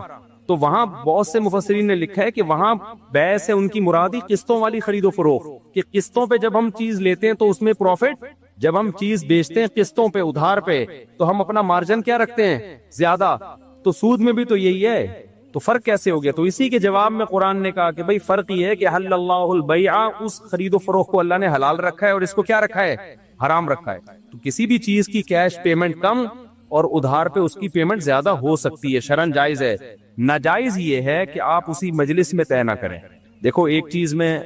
S2: تو وہاں بہت سے مفسرین نے لکھا ہے کہ وہاں بیع سے ان کی مرادی قسطوں والی خرید و فروخت، کہ قسطوں پہ جب ہم چیز لیتے ہیں تو اس میں پروفٹ، جب ہم چیز بیچتے ہیں قسطوں پہ ادھار پہ تو ہم اپنا مارجن کیا رکھتے ہیں؟ زیادہ. تو سود میں بھی تو یہی ہے. تو فرق کیسے ہو گیا؟ تو اسی کے جواب میں قرآن نے کہا کہ بھئی فرق یہ ہے کہ حل اللہ البیع، اس خرید و فروخت کو اللہ نے حلال رکھا ہے اور اس کو کیا رکھا ہے؟ حرام رکھا ہے. تو کسی بھی چیز کی کیش پیمنٹ کم اور ادھار پہ اس کی پیمنٹ زیادہ ہو سکتی ہے، شرعاً جائز ہے. ناجائز یہ ہے کہ آپ اسی مجلس میں طے نہ کریں. دیکھو ایک چیز میں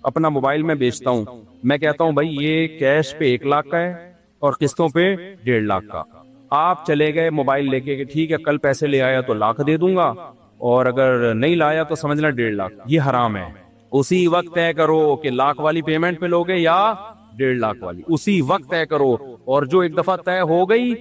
S2: اپنا موبائل میں بیچتا ہوں، میں کہتا ہوں بھائی یہ کیش پہ 1 لاکھ کا ہے اور قسطوں پہ 1.5 لاکھ کا. آپ چلے گئے موبائل لے کے کہ ٹھیک ہے کل پیسے لے آیا تو 1 لاکھ دے دوں گا، اور اگر نہیں لایا تو سمجھنا 1.5 لاکھ. یہ حرام ہے. اسی وقت طے کرو کہ 1 لاکھ والی پیمنٹ پہ لوگے یا 1.5 لاکھ والی، اسی وقت طے کرو. اور جو ایک دفعہ طے ہو گئی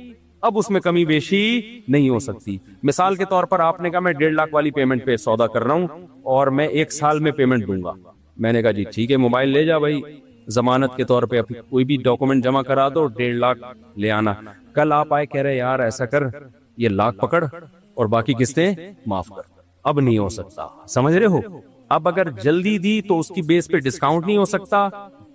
S2: اب اس میں کمی بیشی نہیں ہو سکتی. مثال کے طور پر آپ نے کہا میں 1.5 لاکھ والی پیمنٹ پہ سودا کر رہا ہوں اور میں 1 سال میں پیمنٹ دوں گا. میں نے کہا جی ٹھیک ہے، موبائل لے جا بھائی، ضمانت کے طور پہ کوئی بھی ڈاکومنٹ جمع کرا دو، 1.5 لاکھ لے آنا. کل آپ آئے کہہ رہے یار ایسا کر، یہ 1 لاکھ پکڑ اور باقی قسطیں معاف کر. اب نہیں ہو سکتا، سمجھ رہے ہو؟ اب اگر جلدی دی تو اس کی بیس پہ ڈسکاؤنٹ نہیں ہو سکتا،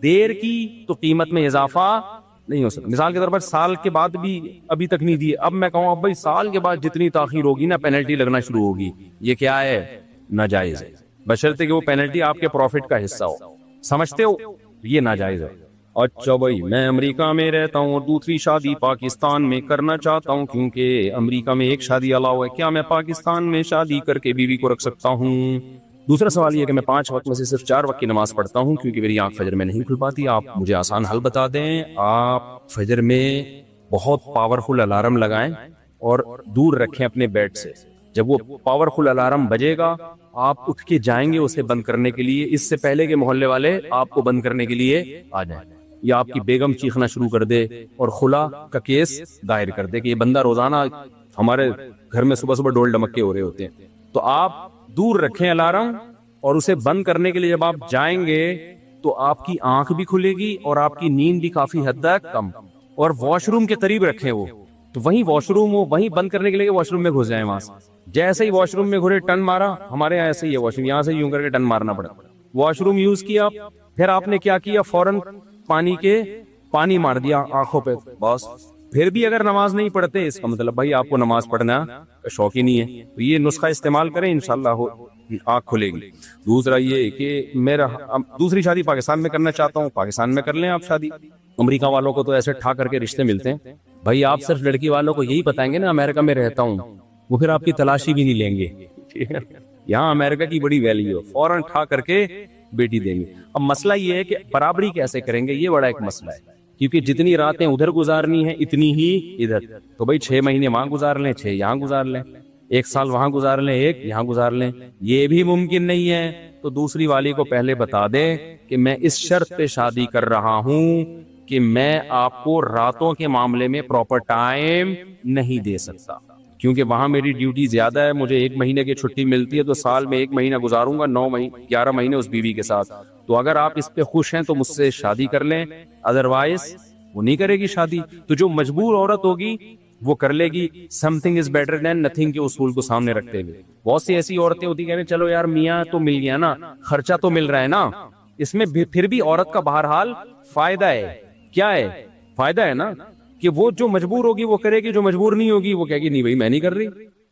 S2: دیر کی تو قیمت میں اضافہ نہیں ہو سکتا. مثال کے طور پر سال کے بعد بھی ابھی تک نہیں دیے، اب میں کہوں اب بھائی سال کے بعد جتنی تاخیر ہوگی نا پینلٹی لگنا شروع ہوگی. یہ کیا ہے؟ ناجائز ہے، بشرطے کہ وہ پینلٹی آپ کے پروفٹ کا حصہ ہو. سمجھتے ہو؟ یہ ناجائز ہے. اچھا بھائی، میں امریکہ میں رہتا ہوں اور دوسری شادی پاکستان میں کرنا چاہتا ہوں کیونکہ امریکہ میں 1 شادی الاؤ ہے. کیا میں پاکستان میں شادی کر کے بیوی کو رکھ سکتا ہوں؟ دوسرا سوال یہ کہ میں 5 وقت میں سے صرف 4 وقت کی نماز پڑھتا ہوں کیونکہ میری آنکھ فجر میں نہیں کھل پاتی. آپ مجھے آسان حل بتا دیں. آپ فجر میں بہت پاورفل الارم لگائیں اور دور رکھیں اپنے بیڈ سے. جب وہ پاورفل الارم بجے گا آپ اٹھ کے جائیں گے اسے بند کرنے کے لیے, اس سے پہلے کہ محلے والے آپ کو بند کرنے کے لیے آ جائیں, یا آپ کی بیگم چیخنا شروع کر دے اور خلا کا کیس دائر کر دے کہ یہ بندہ روزانہ ہمارے گھر میں صبح صبح ڈول ڈمکے ہو رہے ہوتے ہیں. تو آپ دور رکھیں الارم, اور اسے بند کرنے کے لیے جب آپ جائیں گے تو آپ کی آنکھ بھی کھلے گی اور آپ کی نیند بھی کافی حد تک کم. اور واش روم کے قریب رکھیں وہ, تو وہیں واش روم ہو, وہیں بند کرنے کے لیے واش روم میں گھس جائیں. وہاں سے جیسے ہی واش روم میں گھرے ٹن مارا, ہمارے یہاں ایسے ہی ہے واش روم, یہاں سے یوں کر کے ٹن مارنا پڑا. واش روم یوز کیا, پھر آپ نے کیا کیا, فوراً پانی مار دیا آنکھوں پہ, بس. پھر بھی اگر نماز نہیں پڑھتے اس کا مطلب بھائی آپ کو نماز پڑھنا کا شوق ہی نہیں ہے. تو یہ نسخہ استعمال کریں, انشاءاللہ آنکھ کھلے گی. دوسرا یہ کہ میرا دوسری شادی پاکستان میں کرنا چاہتا ہوں, پاکستان میں کر لیں آپ شادی. امریکہ والوں کو تو ایسے ٹھا کر کے رشتے ملتے ہیں. بھائی آپ صرف لڑکی والوں کو یہی بتائیں گے نا امریکہ میں رہتا ہوں, وہ پھر آپ کی تلاشی بھی نہیں لیں گے. یہاں امریکہ کی بڑی ویلیو, فوراً ٹھا کر کے بیٹی دیں گے. اب مسئلہ یہ ہے کہ برابری کیسے کریں گے, یہ بڑا ایک مسئلہ ہے, کیونکہ جتنی راتیں ادھر گزارنی ہیں اتنی ہی ادھر. تو بھائی 6 مہینے وہاں گزار لیں, 6 یہاں گزار لیں, 1 سال وہاں گزار لیں, 1 یہاں گزار لیں. یہ بھی ممکن نہیں ہے تو دوسری والی کو پہلے بتا دیں کہ میں اس شرط پہ شادی کر رہا ہوں کہ میں آپ کو راتوں کے معاملے میں پراپر ٹائم نہیں دے سکتا, کیونکہ وہاں میری ڈیوٹی زیادہ ہے. مجھے 1 مہینے کی چھٹی ملتی ہے تو سال میں 1 مہینہ گزاروں گا, 11 مہینے اس بیوی کے ساتھ. تو اگر آپ اس پہ خوش ہیں تو مجھ سے شادی کر لیں, ادروائز وہ نہیں کرے گی شادی. تو جو مجبور عورت ہوگی وہ کر لے گی something is better than nothing کے اصول کو سامنے رکھتے ہوئے. بہت سی ایسی عورتیں ہوتی کہنے چلو یار میاں تو مل گیا نا, خرچہ تو مل رہا ہے نا, اس میں پھر بھی عورت کا بہرحال فائدہ ہے. کیا ہے فائدہ؟ ہے نا کہ وہ جو مجبور ہوگی وہ کرے گی, جو مجبور نہیں ہوگی وہ کہے گی نہیں بھائی میں نہیں کر رہی.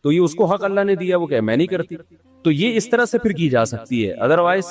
S2: تو یہ اس کو حق اللہ نے دیا, وہ کہے میں نہیں کرتی. تو یہ اس طرح سے پھر کی جا سکتی ہے, ادروائز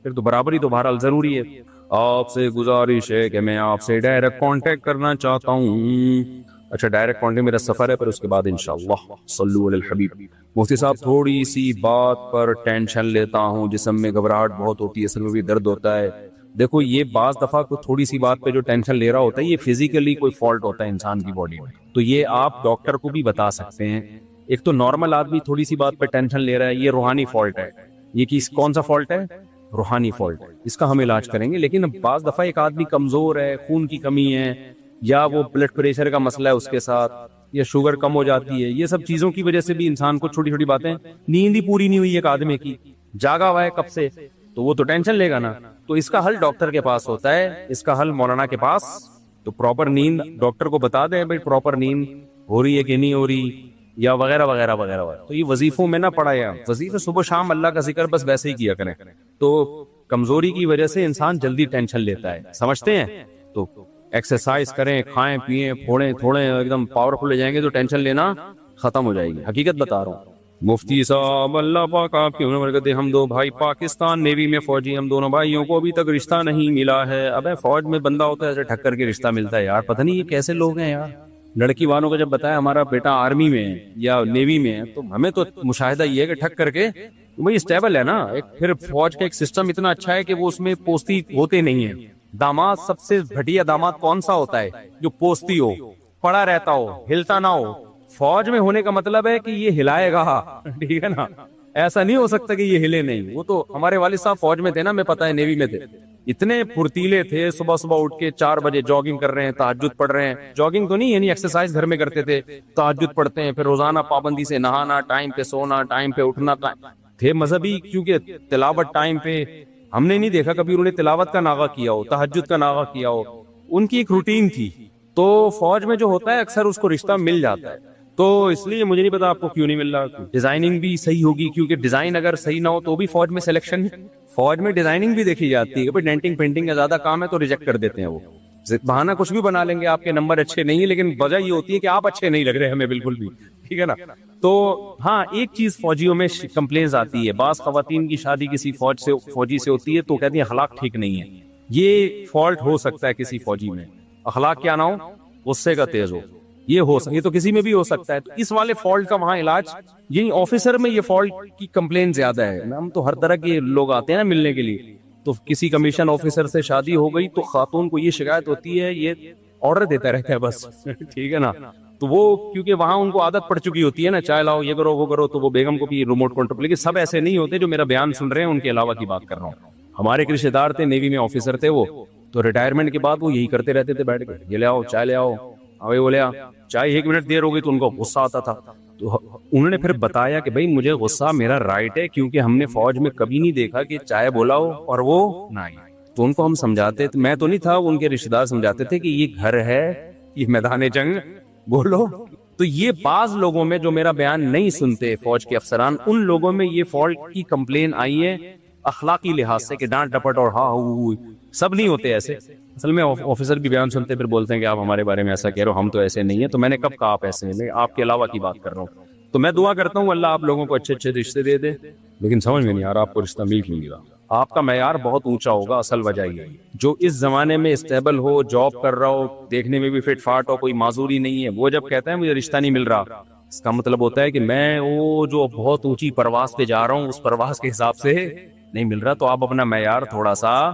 S2: پھر تو برابری تو بہرحال ضروری ہے. آپ سے گزارش ہے کہ میں آپ سے ڈائریکٹ کانٹیکٹ کرنا چاہتا ہوں. اچھا ڈائریکٹ کانٹیکٹ میرا سفر ہے, پر اس کے بعد انشاءاللہ صلو علی الحبیب. مفتی صاحب تھوڑی سی بات پر ٹینشن لیتا ہوں, جسم میں گھبراہٹ بہت ہوتی ہے, سر میں بھی درد ہوتا ہے. دیکھو یہ بعض دفعہ کوئی تھوڑی سی بات پہ جو ٹینشن لے رہا ہوتا ہے یہ فزیکلی کوئی فالٹ ہوتا ہے انسان کی باڈی میں, تو یہ آپ ڈاکٹر کو بھی بتا سکتے ہیں. ایک تو نارمل آدمی تھوڑی سی بات پہ ٹینشن لے رہا ہے, یہ روحانی فالٹ ہے. یہ کون سا فالٹ ہے؟ روحانی فالٹ. اس کا ہم علاج کریں گے. لیکن بعض دفعہ ایک آدمی کمزور ہے, خون کی کمی ہے, یا وہ بلڈ پریشر کا مسئلہ ہے اس کے ساتھ, یا شوگر کم ہو جاتی ہے, یہ سب چیزوں کی وجہ سے بھی انسان کو چھوٹی چھوٹی باتیں, نیند ہی پوری نہیں ہوئی ایک آدمی کی, جاگا ہوا ہے کب سے, تو وہ تو ٹینشن لے گا نا. تو اس کا حل ڈاکٹر کے پاس ہوتا ہے, اس کا حل مولانا کے پاس. تو پراپر نیند ڈاکٹر کو بتا دیں بھائی پراپر نیند ہو رہی ہے کہ نہیں ہو رہی, یا وغیرہ وغیرہ وغیرہ. تو یہ وظیفوں میں نہ پڑھایا, وظیفے صبح شام اللہ کا ذکر بس ویسے ہی کیا کریں. تو کمزوری کی وجہ سے انسان جلدی ٹینشن لیتا ہے, سمجھتے ہیں؟ تو ایکسرسائز کریں, کھائیں پیئیں, پھوڑیں تھوڑیں, ایک دم پاورفل ہو جائیں گے تو ٹینشن لینا ختم ہو جائے گی. حقیقت بتا رہا ہوں. مفتی صاحب اللہ پاک آپ کی برکت, ہم دو بھائی پاکستان نیوی میں فوجی, ہم دونوں بھائیوں کو ابھی تک رشتہ نہیں ملا ہے. ابے فوج میں بندہ ہوتا ہے ایسے ٹھک کر کے رشتہ ملتا ہے یار, پتہ نہیں یہ کیسے لوگ ہیں یار. لڑکی والوں کو جب بتایا ہمارا بیٹا آرمی میں ہے یا نیوی میں ہے, تو ہمیں تو مشاہدہ یہ ہے کہ ٹھک کر کے وہی اسٹیبل ہے نا. ایک پھر فوج کا ایک سسٹم اتنا اچھا ہے کہ وہ اس میں پوستی ہوتے نہیں ہیں. داماد سب سے گھٹیا داماد کون سا ہوتا ہے؟ جو پوستی ہو, پڑا رہتا ہو, ہلتا نہ ہو. فوج میں ہونے کا مطلب ہے کہ یہ ہلائے گا, ٹھیک ہے نا. ایسا نہیں ہو سکتا کہ یہ ہلے نہیں. وہ تو ہمارے والد صاحب فوج میں تھے نا, میں پتا ہے نیوی میں تھے, اتنے پھرتیلے تھے. صبح صبح اٹھ کے 4 بجے جاگنگ کر رہے ہیں, تہجد پڑھ رہے ہیں. جاگنگ تو نہیں یعنی ایکسرسائز گھر میں کرتے تھے, تہجد پڑھتے ہیں, پھر روزانہ پابندی سے نہانا, ٹائم پہ سونا, ٹائم پہ اٹھنا. تھے مذہبی, کیونکہ تلاوت ٹائم پہ. ہم نے نہیں دیکھا کبھی انہوں نے تلاوت کا ناغہ کیا ہو, تہجد کا ناغہ کیا ہو. ان کی ایک روٹین تھی. تو فوج میں جو ہوتا ہے اکثر اس کو رشتہ مل جاتا ہے. تو اس لیے مجھے نہیں پتا آپ کو کیوں نہیں مل رہا. ڈیزائننگ بھی صحیح ہوگی, کیونکہ ڈیزائن اگر صحیح نہ ہو تو بھی فوج میں سلیکشن, فوج میں ڈیزائننگ بھی دیکھی جاتی ہے کہ بھائی ڈینٹنگ پینٹنگ کا زیادہ کام ہے تو ریجیکٹ کر دیتے ہیں. وہ بہانہ کچھ بھی بنا لیں گے, آپ کے نمبر اچھے نہیں ہیں, لیکن وجہ یہ ہوتی ہے کہ آپ اچھے نہیں لگ رہے ہمیں بالکل بھی, ٹھیک ہے نا. تو ہاں ایک چیز فوجیوں میں کمپلینز آتی ہے, بعض خواتین کی شادی کسی فوجی سے ہوتی ہے تو کہتی ہیں اخلاق ٹھیک نہیں ہے. یہ فالٹ ہو سکتا ہے کسی فوجی میں, اخلاق کیا نہ ہو, غصے کا تیز ہو, یہ تو کسی میں بھی ہو سکتا ہے. تو اس والے فالٹ کا وہاں علاج یہی آفیسر میں یہ فالٹ کی کمپلین زیادہ ہے. ہم تو ہر طرح کے لوگ آتے ہیں نا ملنے کے لیے, تو کسی کمیشن آفیسر سے شادی ہو گئی تو خاتون کو یہ شکایت ہوتی ہے, یہ آرڈر دیتا رہتا ہے بس, ٹھیک ہے نا. تو وہ کیونکہ وہاں ان کو عادت پڑ چکی ہوتی ہے نا, چائے لاؤ, یہ کرو, وہ کرو, تو وہ بیگم کو بھی ریموٹ کنٹرول. لیکن سب ایسے نہیں ہوتے جو میرا بیان سن رہے ہیں, ان کے علاوہ کی بات کر رہا ہوں. ہمارے ایک رشتے دار تھے, نیوی میں آفیسر تھے وہ, تو ریٹائرمنٹ کے بعد وہ یہی کرتے رہتے تھے بیٹھ کے, یہ لے آؤ چائے لے آؤ, اوے وہ لے آ چائے, 1 منٹ دیر ہو گئی تو ان کو غصہ آتا تھا. تو انہوں نے پھر بتایا کہ بھائی مجھے غصہ میرا رائٹ ہے, کیونکہ ہم نے فوج میں کبھی نہیں دیکھا کہ چائے بولاؤ اور وہ نہ آئی. تو ان کو ہم سمجھاتے تھے, میں تو نہیں تھا, ان کے رشتے دار سمجھاتے تھے کہ یہ گھر ہے, یہ میدان جنگ بولو. تو یہ بعض لوگوں میں جو میرا بیان نہیں سنتے فوج کے افسران, ان لوگوں میں یہ فالٹ کی کمپلین آئی ہے اخلاقی لحاظ سے کہ ڈانٹ ڈپٹ اور ہاں سب نہیں ہوتے ایسے. اصل میں آفیسر بھی بیان سنتے پھر بولتے ہیں کہ آپ ہمارے بارے میں ایسا کہہ رہے ہو, ہم تو ایسے نہیں ہیں. تو میں نے کب کہا آپ ایسے ہیں, میں آپ کے علاوہ کی بات کر رہا ہوں. تو میں دعا کرتا ہوں اللہ آپ لوگوں کو اچھے اچھے رشتے دے دے, لیکن سمجھ میں نہیں آ رہا آپ کو رشتہ مل کیوں نہیں رہا. آپ کا معیار بہت اونچا ہوگا, اصل وجہ یہ جو اس زمانے میں اسٹیبل ہو, جاب کر رہا ہو, دیکھنے میں بھی فٹ فاٹ ہو, کوئی معذوری نہیں ہے, وہ جب کہتا ہے مجھے رشتہ نہیں مل رہا, اس کا مطلب ہوتا ہے کہ میں وہ جو بہت اونچی پرواز پہ جا رہا ہوں اس پرواز کے حساب سے نہیں مل رہا. تو آپ اپنا معیار تھوڑا سا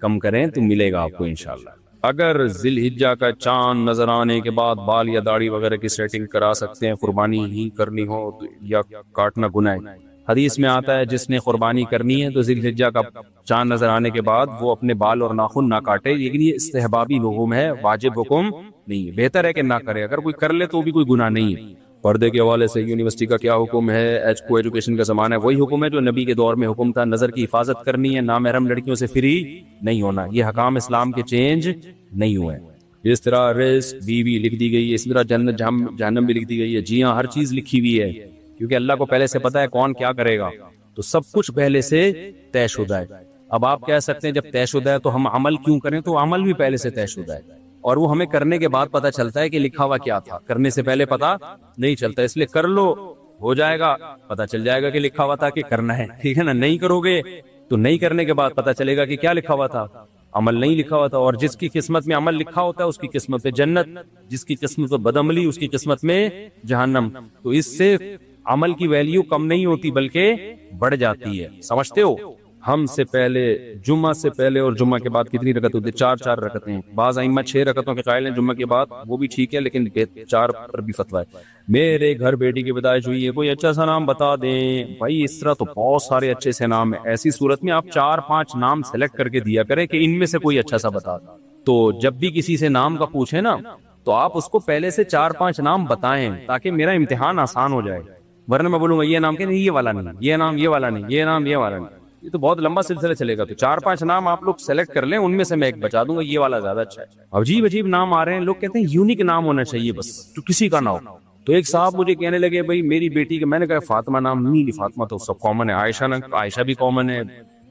S2: کم کریں تو ملے گا آپ کو انشاءاللہ. اگر ذی الحجہ کا چاند نظر آنے کے بعد بال یا داڑھی وغیرہ کی سیٹنگ کرا سکتے ہیں, قربانی ہی کرنی ہو یا کاٹنا گناہ ہے. حدیث میں آتا ہے جس نے قربانی کرنی ہے تو ذی الحجہ کا چاند نظر آنے کے بعد وہ اپنے بال اور ناخن نہ کاٹے, لیکن یہ استحبابی حکم ہے, واجب حکم نہیں ہے. بہتر ہے کہ نہ کرے, اگر کوئی کر لے تو بھی کوئی گناہ نہیں ہے. پردے کے حوالے سے یونیورسٹی کا کیا حکم ہے؟ کو ایجوکیشن کا زمانہ ہے, وہی حکم ہے جو نبی کے دور میں حکم تھا. نظر کی حفاظت کرنی ہے, نامحرم لڑکیوں سے فری نہیں ہونا. یہ حکام اسلام کے چینج نہیں ہوئے. اس طرح رزق بیوی لکھ دی گئی ہے, اس طرح جنت جہنم بھی لکھ دی گئی ہے. جی ہاں, ہر چیز لکھی ہوئی ہے, کیونکہ اللہ کو پہلے سے پتا ہے کون کیا کرے گا, تو سب کچھ پہلے سے طے شدہ ہے. اب آپ کہہ سکتے ہیں جب طے شدہ ہے تو ہم عمل کیوں کریں, تو عمل بھی پہلے سے طے شدہ ہے, اور وہ ہمیں کرنے کے بعد پتا چلتا ہے کہ لکھا ہوا کیا تھا, کرنے سے پہلے پتا نہیں چلتا. اس لیے کر لو, ہو جائے گا, پتا چل جائے گا کہ لکھا ہوا تھا کہ کرنا ہے, ٹھیک ہے نا. نہیں کرو گے تو نہیں کرنے کے بعد پتا چلے گا کہ کیا لکھا ہوا تھا, عمل نہیں لکھا ہوا تھا. اور جس کی قسمت میں عمل لکھا ہوتا ہے اس کی قسمت پہ جنت, جس کی قسمت پہ بدعملی اس کی قسمت میں جہنم. تو اس سے عمل کی ویلیو کم نہیں ہوتی بلکہ بڑھ جاتی ہے. سمجھتے ہو؟ ہم سے پہلے جمعہ سے پہلے اور جمعہ کے بعد کتنی رکعت ہوتی ہے؟ 4 رکعتیں. بعض ائمہ 6 رکعتوں کے قائل ہیں جمعہ کے بعد, وہ بھی ٹھیک ہے, لیکن 4 پر بھی فتویٰ ہے. میرے گھر بیٹی کی پیدائش ہوئی ہے, کوئی اچھا سا نام بتا دیں. بھائی اس طرح تو بہت سارے اچھے سے نام ہیں. ایسی صورت میں آپ 4-5 نام سلیکٹ کر کے دیا کریں کہ ان میں سے کوئی اچھا سا بتا دیں. تو جب بھی کسی سے نام کا پوچھیں نا, تو آپ اس کو پہلے سے 4-5 نام بتائیں تاکہ میرا امتحان آسان ہو جائے. ورنہ میں بولوں گا یہ نام کہ نہیں, یہ والا نہیں, یہ نام یہ والا نہیں, یہ نام یہ والا نہیں, یہ تو بہت لمبا سلسلہ چلے گا. تو 4-5 نام آپ لوگ سلیکٹ کر لیں, ان میں سے میں ایک بچا دوں گا, یہ والا زیادہ اچھا ہے. عجیب عجیب نام آ رہے ہیں, لوگ کہتے ہیں یونیک نام ہونا چاہیے بس, جو کسی کا نہ ہو. تو ایک صاحب مجھے کہنے لگے بھائی میری بیٹی کے, میں نے کہا فاطمہ نام نہیں, فاطمہ تو سب کامن ہے, عائشہ بھی کامن ہے.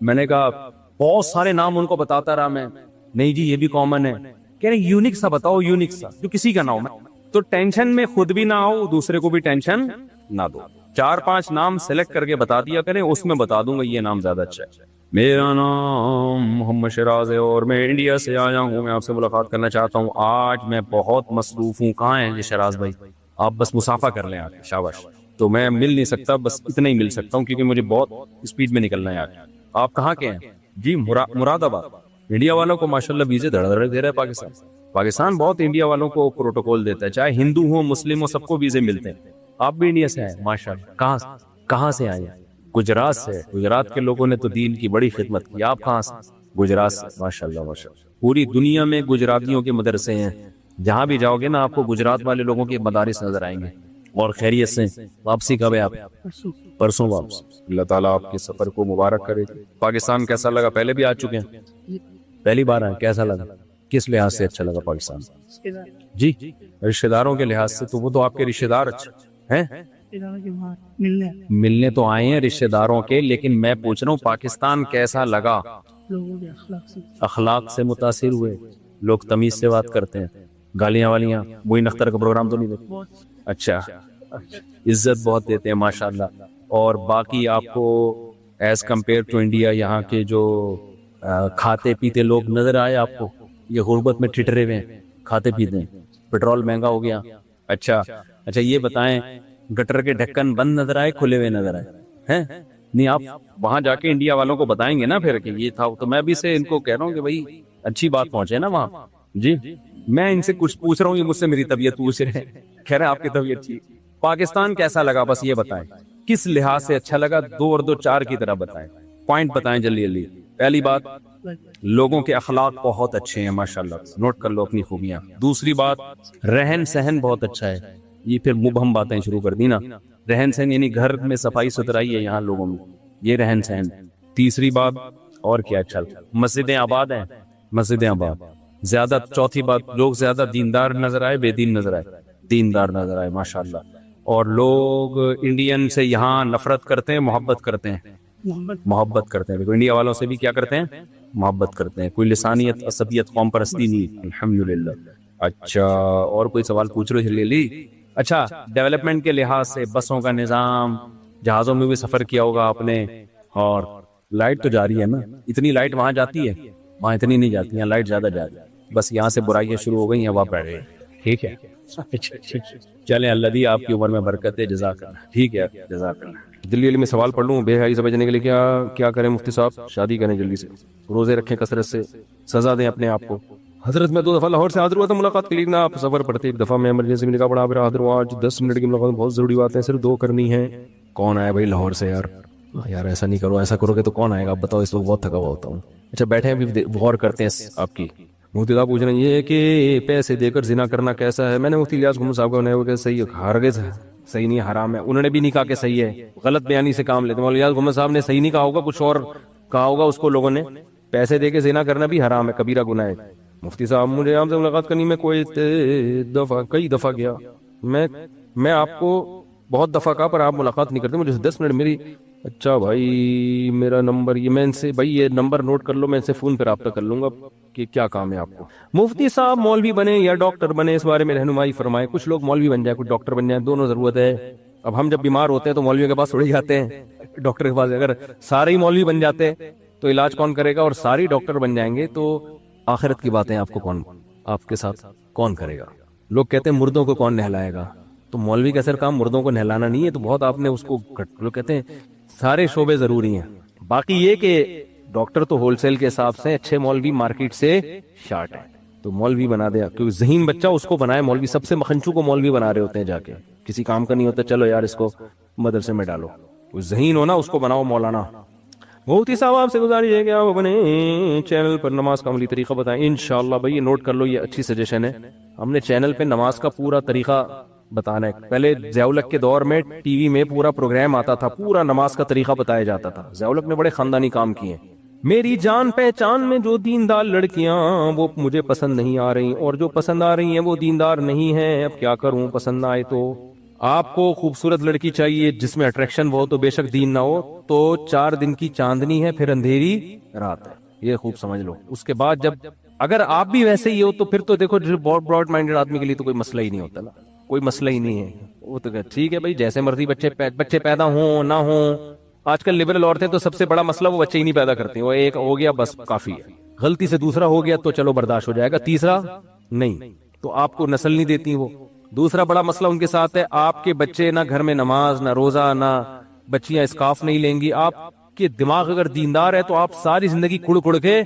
S2: میں نے کہا بہت سارے نام ان کو بتاتا رہا میں, نہیں جی یہ بھی کامن ہے. کہہ رہے یونیک سا بتاؤ, یونیک سا جو کسی کا نہ ہو. تو ٹینشن میں خود بھی نہ ہو, دوسرے کو بھی ٹینشن نہ دو. 4-5 نام سلیکٹ کر کے بتا دیا کریں, اس میں بتا دوں گا یہ نام زیادہ اچھا ہے. میرا نام محمد شراز ہے اور میں انڈیا سے آیا ہوں, میں آپ سے ملاقات کرنا چاہتا ہوں. آج میں بہت مصروف ہوں. کہاں ہیں یہ شراز بھائی؟ آپ بس مسافہ کر لیں آگے, شاباش. تو میں مل نہیں سکتا, بس اتنا ہی مل سکتا ہوں کیونکہ مجھے بہت اسپیڈ میں نکلنا ہے آگے. آپ کہاں کے ہیں؟ جی مراد آباد. انڈیا والوں کو ماشاءاللہ ویزے دھڑ دھڑ دے رہا ہے پاکستان بہت انڈیا والوں کو پروٹوکول دیتا ہے, چاہے ہندو ہو مسلم ہو, سب کو ویزے ملتے ہیں. آپ بھی انڈیا سے آئے ماشاءاللہ. کہاں سے آئے؟ گجرات سے. گجرات کے لوگوں نے تو دین کی بڑی خدمت کی. آپ کہاں سے؟ گجرات سے. ماشاءاللہ ماشاءاللہ. پوری دنیا میں گجراتیوں کے مدرسے ہیں, جہاں بھی جاؤ گے نا آپ کو گجرات والے لوگوں کے مدارس نظر آئیں گے. اور خیریت سے واپسی کب ہے آپ؟ پرسوں واپس. اللہ تعالیٰ آپ کے سفر کو مبارک کرے. پاکستان کیسا لگا؟ پہلے بھی آ چکے ہیں, پہلی بار آئے, کیسا لگا؟ کس لحاظ سے اچھا لگا پاکستان؟ جی رشتہ داروں کے لحاظ سے. تو وہ تو آپ کے رشتہ دار اچھا ہیں, ملنے تو آئے ہیں رشتہ داروں کے, لیکن میں پوچھ رہا ہوں پاکستان کیسا لگا؟ اخلاق سے متاثر ہوئے, لوگ تمیز سے بات کرتے ہیں, گالیاں والیاں, وہی نختر کا پروگرام تو نہیں دیکھتے؟ اچھا, عزت بہت دیتے ہیں ماشاءاللہ. اور باقی آپ کو ایز کمپیئر ٹو انڈیا یہاں کے جو کھاتے پیتے لوگ نظر آئے آپ کو؟ یہ غربت میں ٹھٹرے ہوئے ہیں, کھاتے پیتے ہیں. پٹرول مہنگا ہو گیا, اچھا اچھا، یہ بتائیں گٹر کے ڈھکن بند نظر آئے کھلے ہوئے نظر آئے ہیں؟ نہیں، آپ وہاں جا کے انڈیا والوں کو بتائیں گے نا پھر کہ یہ تھا، تو میں بھی سے ان کو کہہ رہا ہوں کہ بھائی اچھی بات پہنچے نا وہاں. جی میں ان سے کچھ پوچھ رہا ہوں، یہ مجھ سے میری طبیعت پوچھ رہے ہیں. کہہ رہے ہیں آپ کی طبیعت ٹھیک. پاکستان کیسا لگا بس یہ بتائیں، کس لحاظ سے اچھا لگا؟ دو اور دو چار کی طرح بتائیں، پوائنٹ بتائیں جلدی جلدی. پہلی بات، لوگوں کے اخلاق بہت اچھے ہیں ماشاءاللہ، نوٹ کر لو اپنی خوبیاں. دوسری بات، رہن سہن بہت اچھا ہے. یہ پھر مبہم باتیں شروع کر دی نا. رہن سہن یعنی گھر میں صفائی ستھرائی ہے یہاں لوگوں میں، یہ رہن سہن. تیسری بات اور کیا اچھا، مسجدیں آباد ہیں، مسجدیں آباد. زیادہ چوتھی بات، لوگ زیادہ دیندار نظر آئے بے دین نظر آئے؟ دیندار نظر آئے ماشاءاللہ. اور لوگ انڈین سے یہاں نفرت کرتے ہیں محبت کرتے ہیں؟ محبت کرتے ہیں. دیکھو انڈیا والوں سے بھی کیا کرتے ہیں؟ محبت کرتے ہیں. کوئی لسانیت عصبیت قوم پرستی نہیں، الحمدللہ. اچھا اور کوئی سوال پوچھ رہے لے لی. اچھا ڈیولپمنٹ کے لحاظ سے بسوں کا نظام، جہازوں میں بھی سفر کیا ہوگا آپ نے، اور لائٹ تو جاری ہے نا؟ اتنی لائٹ وہاں جاتی ہے؟ وہاں اتنی نہیں جاتی ہیں، لائٹ زیادہ جاتی ہے. بس یہاں سے برائیاں شروع ہو گئی ہیں، ہوا پڑ رہی ہے. ٹھیک ہے چلیں، اللہ دی آپ کی عمر میں برکت ہے. جزاک اللہ. ٹھیک ہے جزاک اللہ. دلی علی میں سوال پڑھ لوں، بے حیائی سمجھنے کے لیے کیا کریں مفتی صاحب؟ شادی کریں جلدی سے، روزے رکھیں کثرت سے، سزا دیں اپنے آپ کو. حضرت میں 2 دفعہ لاہور سے حاضر ہوا تھا ملاقات کے لیے نا، آپ سفر پڑتے. ایک دفعہ میں ایمرجنسی میں نکاح پڑا، پھر حاضر ہوا. آج 10 منٹ کی ملاقات، بہت ضروری بات ہے، صرف 2 کرنی ہے. کون آیا بھائی لاہور سے؟ یار ایسا نہیں کرو، ایسا کرو گے تو کون آئے گا؟ آپ بتاؤ، اس وقت بہت تھکا ہوا ہوتا ہوں. اچھا بیٹھے ہیں، ابھی غور کرتے ہیں آپ کی. مفتی صاحب پوچھ رہے ہیں یہ کہ پیسے دے کر زنا کرنا کیسا ہے؟ میں نے مفتی الیاس گھومر صاحب کو بنایا ہوا کہ صحیح ہے، ہرگز صحیح نہیں، حرام ہے. انہوں نے بھی نہیں کہا کہ صحیح ہے، غلط بیانی سے کام لیتے ہیں. مولوی الیاس گھومر صاحب نے صحیح نہیں کہا ہوگا، کچھ اور کہا ہوگا اس کو لوگوں نے. پیسے دے کے زنا کرنا بھی حرام ہے، کبیرہ گناہ ہے. مفتی صاحب مجھے آپ سے ملاقات کرنی میں کئی دفعہ گیا. میں آپ کو بہت دفعہ کہا پر آپ ملاقات نہیں کرتے. مجھے 10 منٹ میری. اچھا بھائی میرا نمبر یہ، میں ان سے بھائی یہ نمبر نوٹ کر لو، میں ان سے فون پہ رابطہ کر لوں گا کہ کیا کام ہے آپ کو. مفتی صاحب مولوی بنے یا ڈاکٹر بنے، اس بارے میں رہنمائی فرمائیں. کچھ لوگ مولوی بن جائیں، کچھ ڈاکٹر بن جائیں، دونوں ضرورت ہے. اب ہم جب بیمار ہوتے ہیں تو مولویوں کے پاس اڑے جاتے ہیں، ڈاکٹر کے پاس. اگر سارے ہی مولوی بن جاتے ہیں تو علاج کون کرے گا؟ اور سارے ڈاکٹر بن جائیں گے تو آخرت کی باتیں آپ کے ساتھ کون کرے گا؟ لوگ کہتے ہیں مردوں کو کون نہلائے گا؟ تو مولوی کا اصل کام مردوں کو نہلانا نہیں ہے، تو بہت آپ نے اس کو لوگ کہتے ہیں سارے شعبے ضروری ہیں. باقی یہ کہ ڈاکٹر تو ہول سیل کے حساب سے، اچھے مولوی مارکیٹ سے شارٹ ہے. تو مولوی بنا دیا، کیونکہ ذہین بچہ اس کو بنائے مولوی. سب سے مخنچو کو مولوی بنا رہے ہوتے ہیں جا کے، کسی کام کا نہیں ہوتا. چلو یار اس کو مدرسے میں ڈالو، وہ ذہین ہو نا اس کو بناؤ مولانا. مفتی صاحب آپ سے گزارش ہے کہ آپ اپنے چینل پر نماز کا عملی طریقہ بتائیں. انشاءاللہ بھائی یہ نوٹ کر لو، یہ اچھی سجیشن ہے. ہم نے چینل پہ نماز کا پورا طریقہ بتانا ہے. پہلے ضیاء الحق کے دور میں ٹی وی میں پورا پروگرام آتا تھا، پورا نماز کا طریقہ بتایا جاتا تھا. ضیاء الحق نے بڑے خاندانی کام کیے. میری جان پہچان میں جو دیندار لڑکیاں وہ مجھے پسند نہیں آ رہی، اور جو پسند آ رہی ہیں وہ دیندار نہیں ہیں. اب کیا کروں؟ پسند نہ آئے تو آپ کو خوبصورت لڑکی چاہیے جس میں اٹریکشن ہو، تو بے شک دین نہ ہو تو 4 دن کی چاندنی ہے، پھر اندھیری رات ہے. یہ خوب سمجھ لو. اس کے بعد جب اگر آپ بھی ویسے ہی ہو تو پھر تو دیکھو بہت براڈ مائنڈڈ آدمی کے لیے تو کوئی مسئلہ ہی نہیں ہوتا نا، کوئی مسئلہ ہی نہیں ہے. وہ تو ٹھیک ہے بھائی، جیسے مرضی بچے پیدا ہوں نہ ہوں. آج کل لبرل عورتیں تو سب سے بڑا مسئلہ وہ بچے ہی نہیں پیدا کرتی. وہ ایک ہو گیا بس کافی ہے. غلطی سے دوسرا ہو گیا تو چلو برداشت ہو جائے گا، تیسرا نہیں تو آپ کو نسل نہیں دیتی. وہ دوسرا بڑا مسئلہ ان کے ساتھ ہے، آپ کے بچے نہ گھر میں نماز، نہ روزہ، نہ بچیاں اسکارف نہیں لیں گی. آپ کے دماغ اگر دیندار ہے تو آپ ساری زندگی کڑ کڑ کے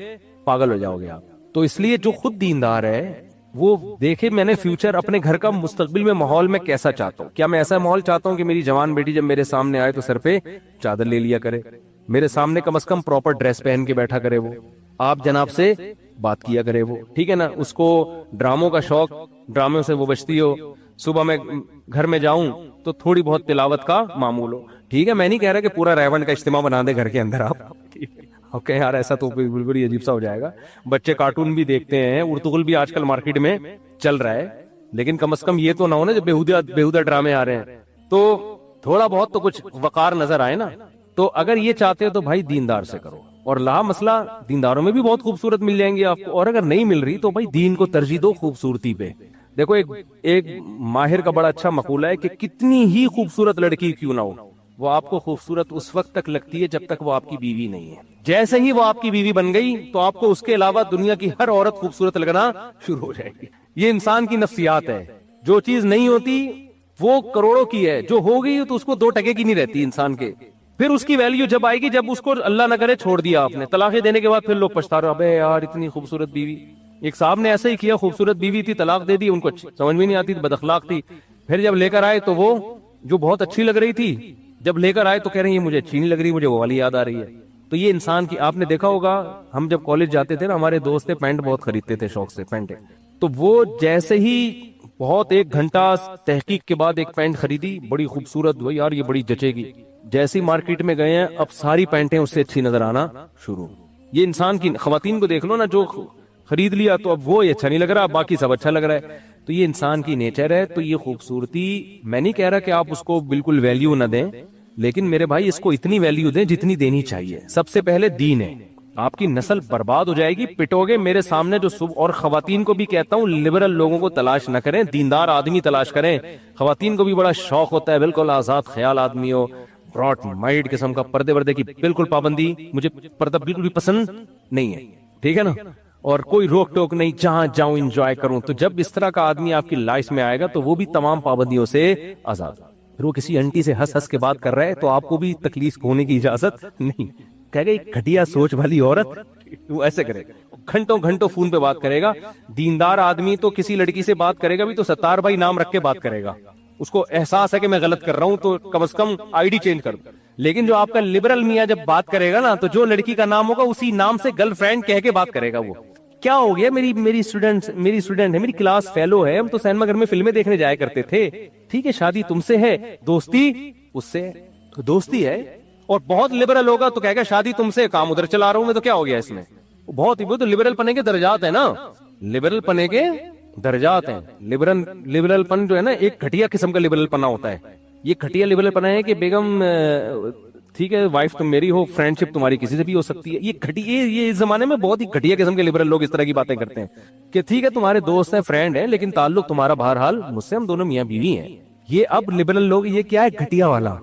S2: پاگل ہو جاؤ گے آپ. تو اس لیے جو خود دیندار ہے وہ دیکھے میں نے فیوچر اپنے گھر کا مستقبل میں ماحول میں کیسا چاہتا ہوں. کیا میں ایسا ماحول چاہتا ہوں کہ میری جوان بیٹی جب میرے سامنے آئے تو سر پہ چادر لے لیا کرے، میرے سامنے کم از کم پراپر ڈریس پہن کے بیٹھا کرے، وہ آپ جناب سے بات کیا کرے، وہ ٹھیک ہے نا. اس کو ڈراموں کا شوق، ڈراموں سے وہ بچتی ہو. صبح میں گھر میں جاؤں تو تھوڑی بہت تلاوت کا معمول ہو. ٹھیک ہے، میں نہیں کہہ رہا کہ پورا ریونڈ کا اجتماع بنا دے گھر کے اندر آپ. اوکے یار ایسا تو بالکل ہی عجیب سا ہو جائے گا. بچے کارٹون بھی دیکھتے ہیں، ارطغرل بھی آج کل مارکیٹ میں چل رہا ہے، لیکن کم از کم یہ تو نہ ہو نا جب بیہودہ ڈرامے آ رہے ہیں تو تھوڑا بہت تو کچھ وقار نظر آئے نا. تو اگر یہ چاہتے ہو تو بھائی دیندار سے کرو. اور لا مسئلہ دینداروں میں بھی بہت خوبصورت مل جائیں گے آپ کو. اور اگر نہیں مل رہی تو بھائی دین کو ترجیح دو خوبصورتی پہ. دیکھو ایک ماہر کا بڑا اچھا مقولہ ہے کہ کتنی ہی خوبصورت لڑکی کیوں نہ ہو، وہ آپ کو خوبصورت اس وقت تک لگتی ہے جب تک وہ آپ کی بیوی نہیں ہے. جیسے ہی وہ آپ کی بیوی بن گئی تو آپ کو اس کے علاوہ دنیا کی ہر عورت خوبصورت لگنا شروع ہو جائے گی. یہ انسان کی نفسیات ہے.
S1: جو چیز نہیں ہوتی وہ کروڑوں کی ہے، جو ہو گئی تو اس کو 2 ٹکے کی نہیں رہتی انسان کے. پھر اس کی ویلیو جب آئے گی جب اس کو اللہ نہ کرے چھوڑ دیا آپ نے، طلاقیں دینے کے بعد پھر لوگ پچھتا رہے، ابے یار اتنی خوبصورت بیوی. ایک صاحب نے ایسا ہی کیا، خوبصورت بیوی تھی، طلاق دے دی، ان کو سمجھ میں نہیں آتی تھی، بد اخلاق تھی. پھر جب لے کر آئے تو وہ جو بہت اچھی لگ رہی تھی، جب لے کر آئے تو کہہ رہے ہیں یہ مجھے اچھی نہیں لگ رہی، مجھے وہ والی یاد آ رہی ہے. تو یہ انسان کی، آپ نے دیکھا ہوگا ہم جب کالج جاتے تھے نا، ہمارے دوست پینٹ بہت خریدتے تھے شوق سے پینٹ، تو وہ جیسے ہی بہت 1 گھنٹہ تحقیق کے بعد ایک پینٹ خریدی بڑی خوبصورت، وہ یار یہ بڑی جچے گی، جیسی مارکیٹ میں گئے ہیں اب ساری پینٹیں اس سے اچھی نظر آنا شروع. یہ انسان کی، خواتین کو دیکھ لو نا، جو خرید لیا تو اب وہ اچھا نہیں لگ رہا، باقی سب اچھا لگ رہا ہے. تو یہ انسان کی نیچر ہے. تو یہ خوبصورتی، میں نہیں کہہ رہا کہ آپ اس کو بالکل ویلیو نہ دیں، لیکن میرے بھائی اس کو اتنی ویلیو دیں جتنی دینی چاہیے. سب سے پہلے دین ہے. آپ کی نسل برباد ہو جائے گی، پٹو گے میرے سامنے جو صبح. اور خواتین کو بھی کہتا ہوں لبرل لوگوں کو تلاش نہ کریں، دیندار آدمی تلاش کریں. خواتین کو بھی بڑا شوق ہوتا ہے بالکل آزاد خیال آدمی ہو، براڈ مائنڈ قسم کا، پردے وردے کی بالکل پابندی، مجھے پردہ بالکل بھی پسند نہیں ہے، ٹھیک ہے نا، اور کوئی روک ٹوک نہیں، جہاں جاؤں انجوائے کروں. تو جب اس طرح کا آدمی آپ کی لائف میں آئے گا تو وہ بھی تمام پابندیوں سے آزاد. پھر وہ کسی انٹی سے ہنس ہنس کے بات کر رہا ہے تو آپ کو بھی تکلیف ہونے کی اجازت نہیں. کہے گا ایک گھٹیا سوچ والی عورت، وہ ایسے کرے گا، گھنٹوں گھنٹوں فون پہ بات کرے گا. دیندار آدمی تو کسی لڑکی سے بات کرے گا بھی تو ستار بھائی نام رکھ کے بات کرے گا، اس کو احساس ہے کہ میں غلط کر رہا ہوں تو کم از کم آئی ڈی چینج کر دوں. لیکن جو آپ کا لبرل میاں جب بات کرے گا نا تو جو لڑکی کا نام ہوگا اسی نام سے گرل فرینڈ کہہ کے بات کرے گا. وہ کیا ہو گیا، میری اسٹوڈنٹ ہے، میری کلاس فیلو ہے، ہم تو سینما گھر میں فلمیں دیکھنے جایا کرتے تھے، ٹھیک ہے شادی تم سے ہے، دوستی اس سے، تو دوستی ہے. اور بہت لبرل ہوگا تو کہے گا شادی تم سے، کام ادھر چلا رہا ہوں میں، تو کیا ہو گیا اس میں. بہت ہی وہ تو لبرل پنے کے درجات ہیں نا، لبرل پنے کے درجات ہیں. لبرل پن جو ہے نا ایک گھٹیا قسم کا لبرل پنا ہوتا ہے. یہ گھٹیا لبرل پنا ہے کہ بیگم ٹھیک ہے وائف تم میری ہو، فرینڈ شپ تمہاری کسی سے بھی ہو سکتی ہے. یہ اس زمانے میں بہت ہی گھٹیا قسم کے لبرل لوگ اس طرح کی باتیں کرتے ہیں کہ ٹھیک ہے تمہارے دوست ہیں، فرینڈ ہیں، لیکن تعلق تمہارا بہرحال مجھ سے، ہم دونوں میاں بیوی ہیں. یہ اب لبرل لوگ، یہ کیا ہے، گھٹیا والا،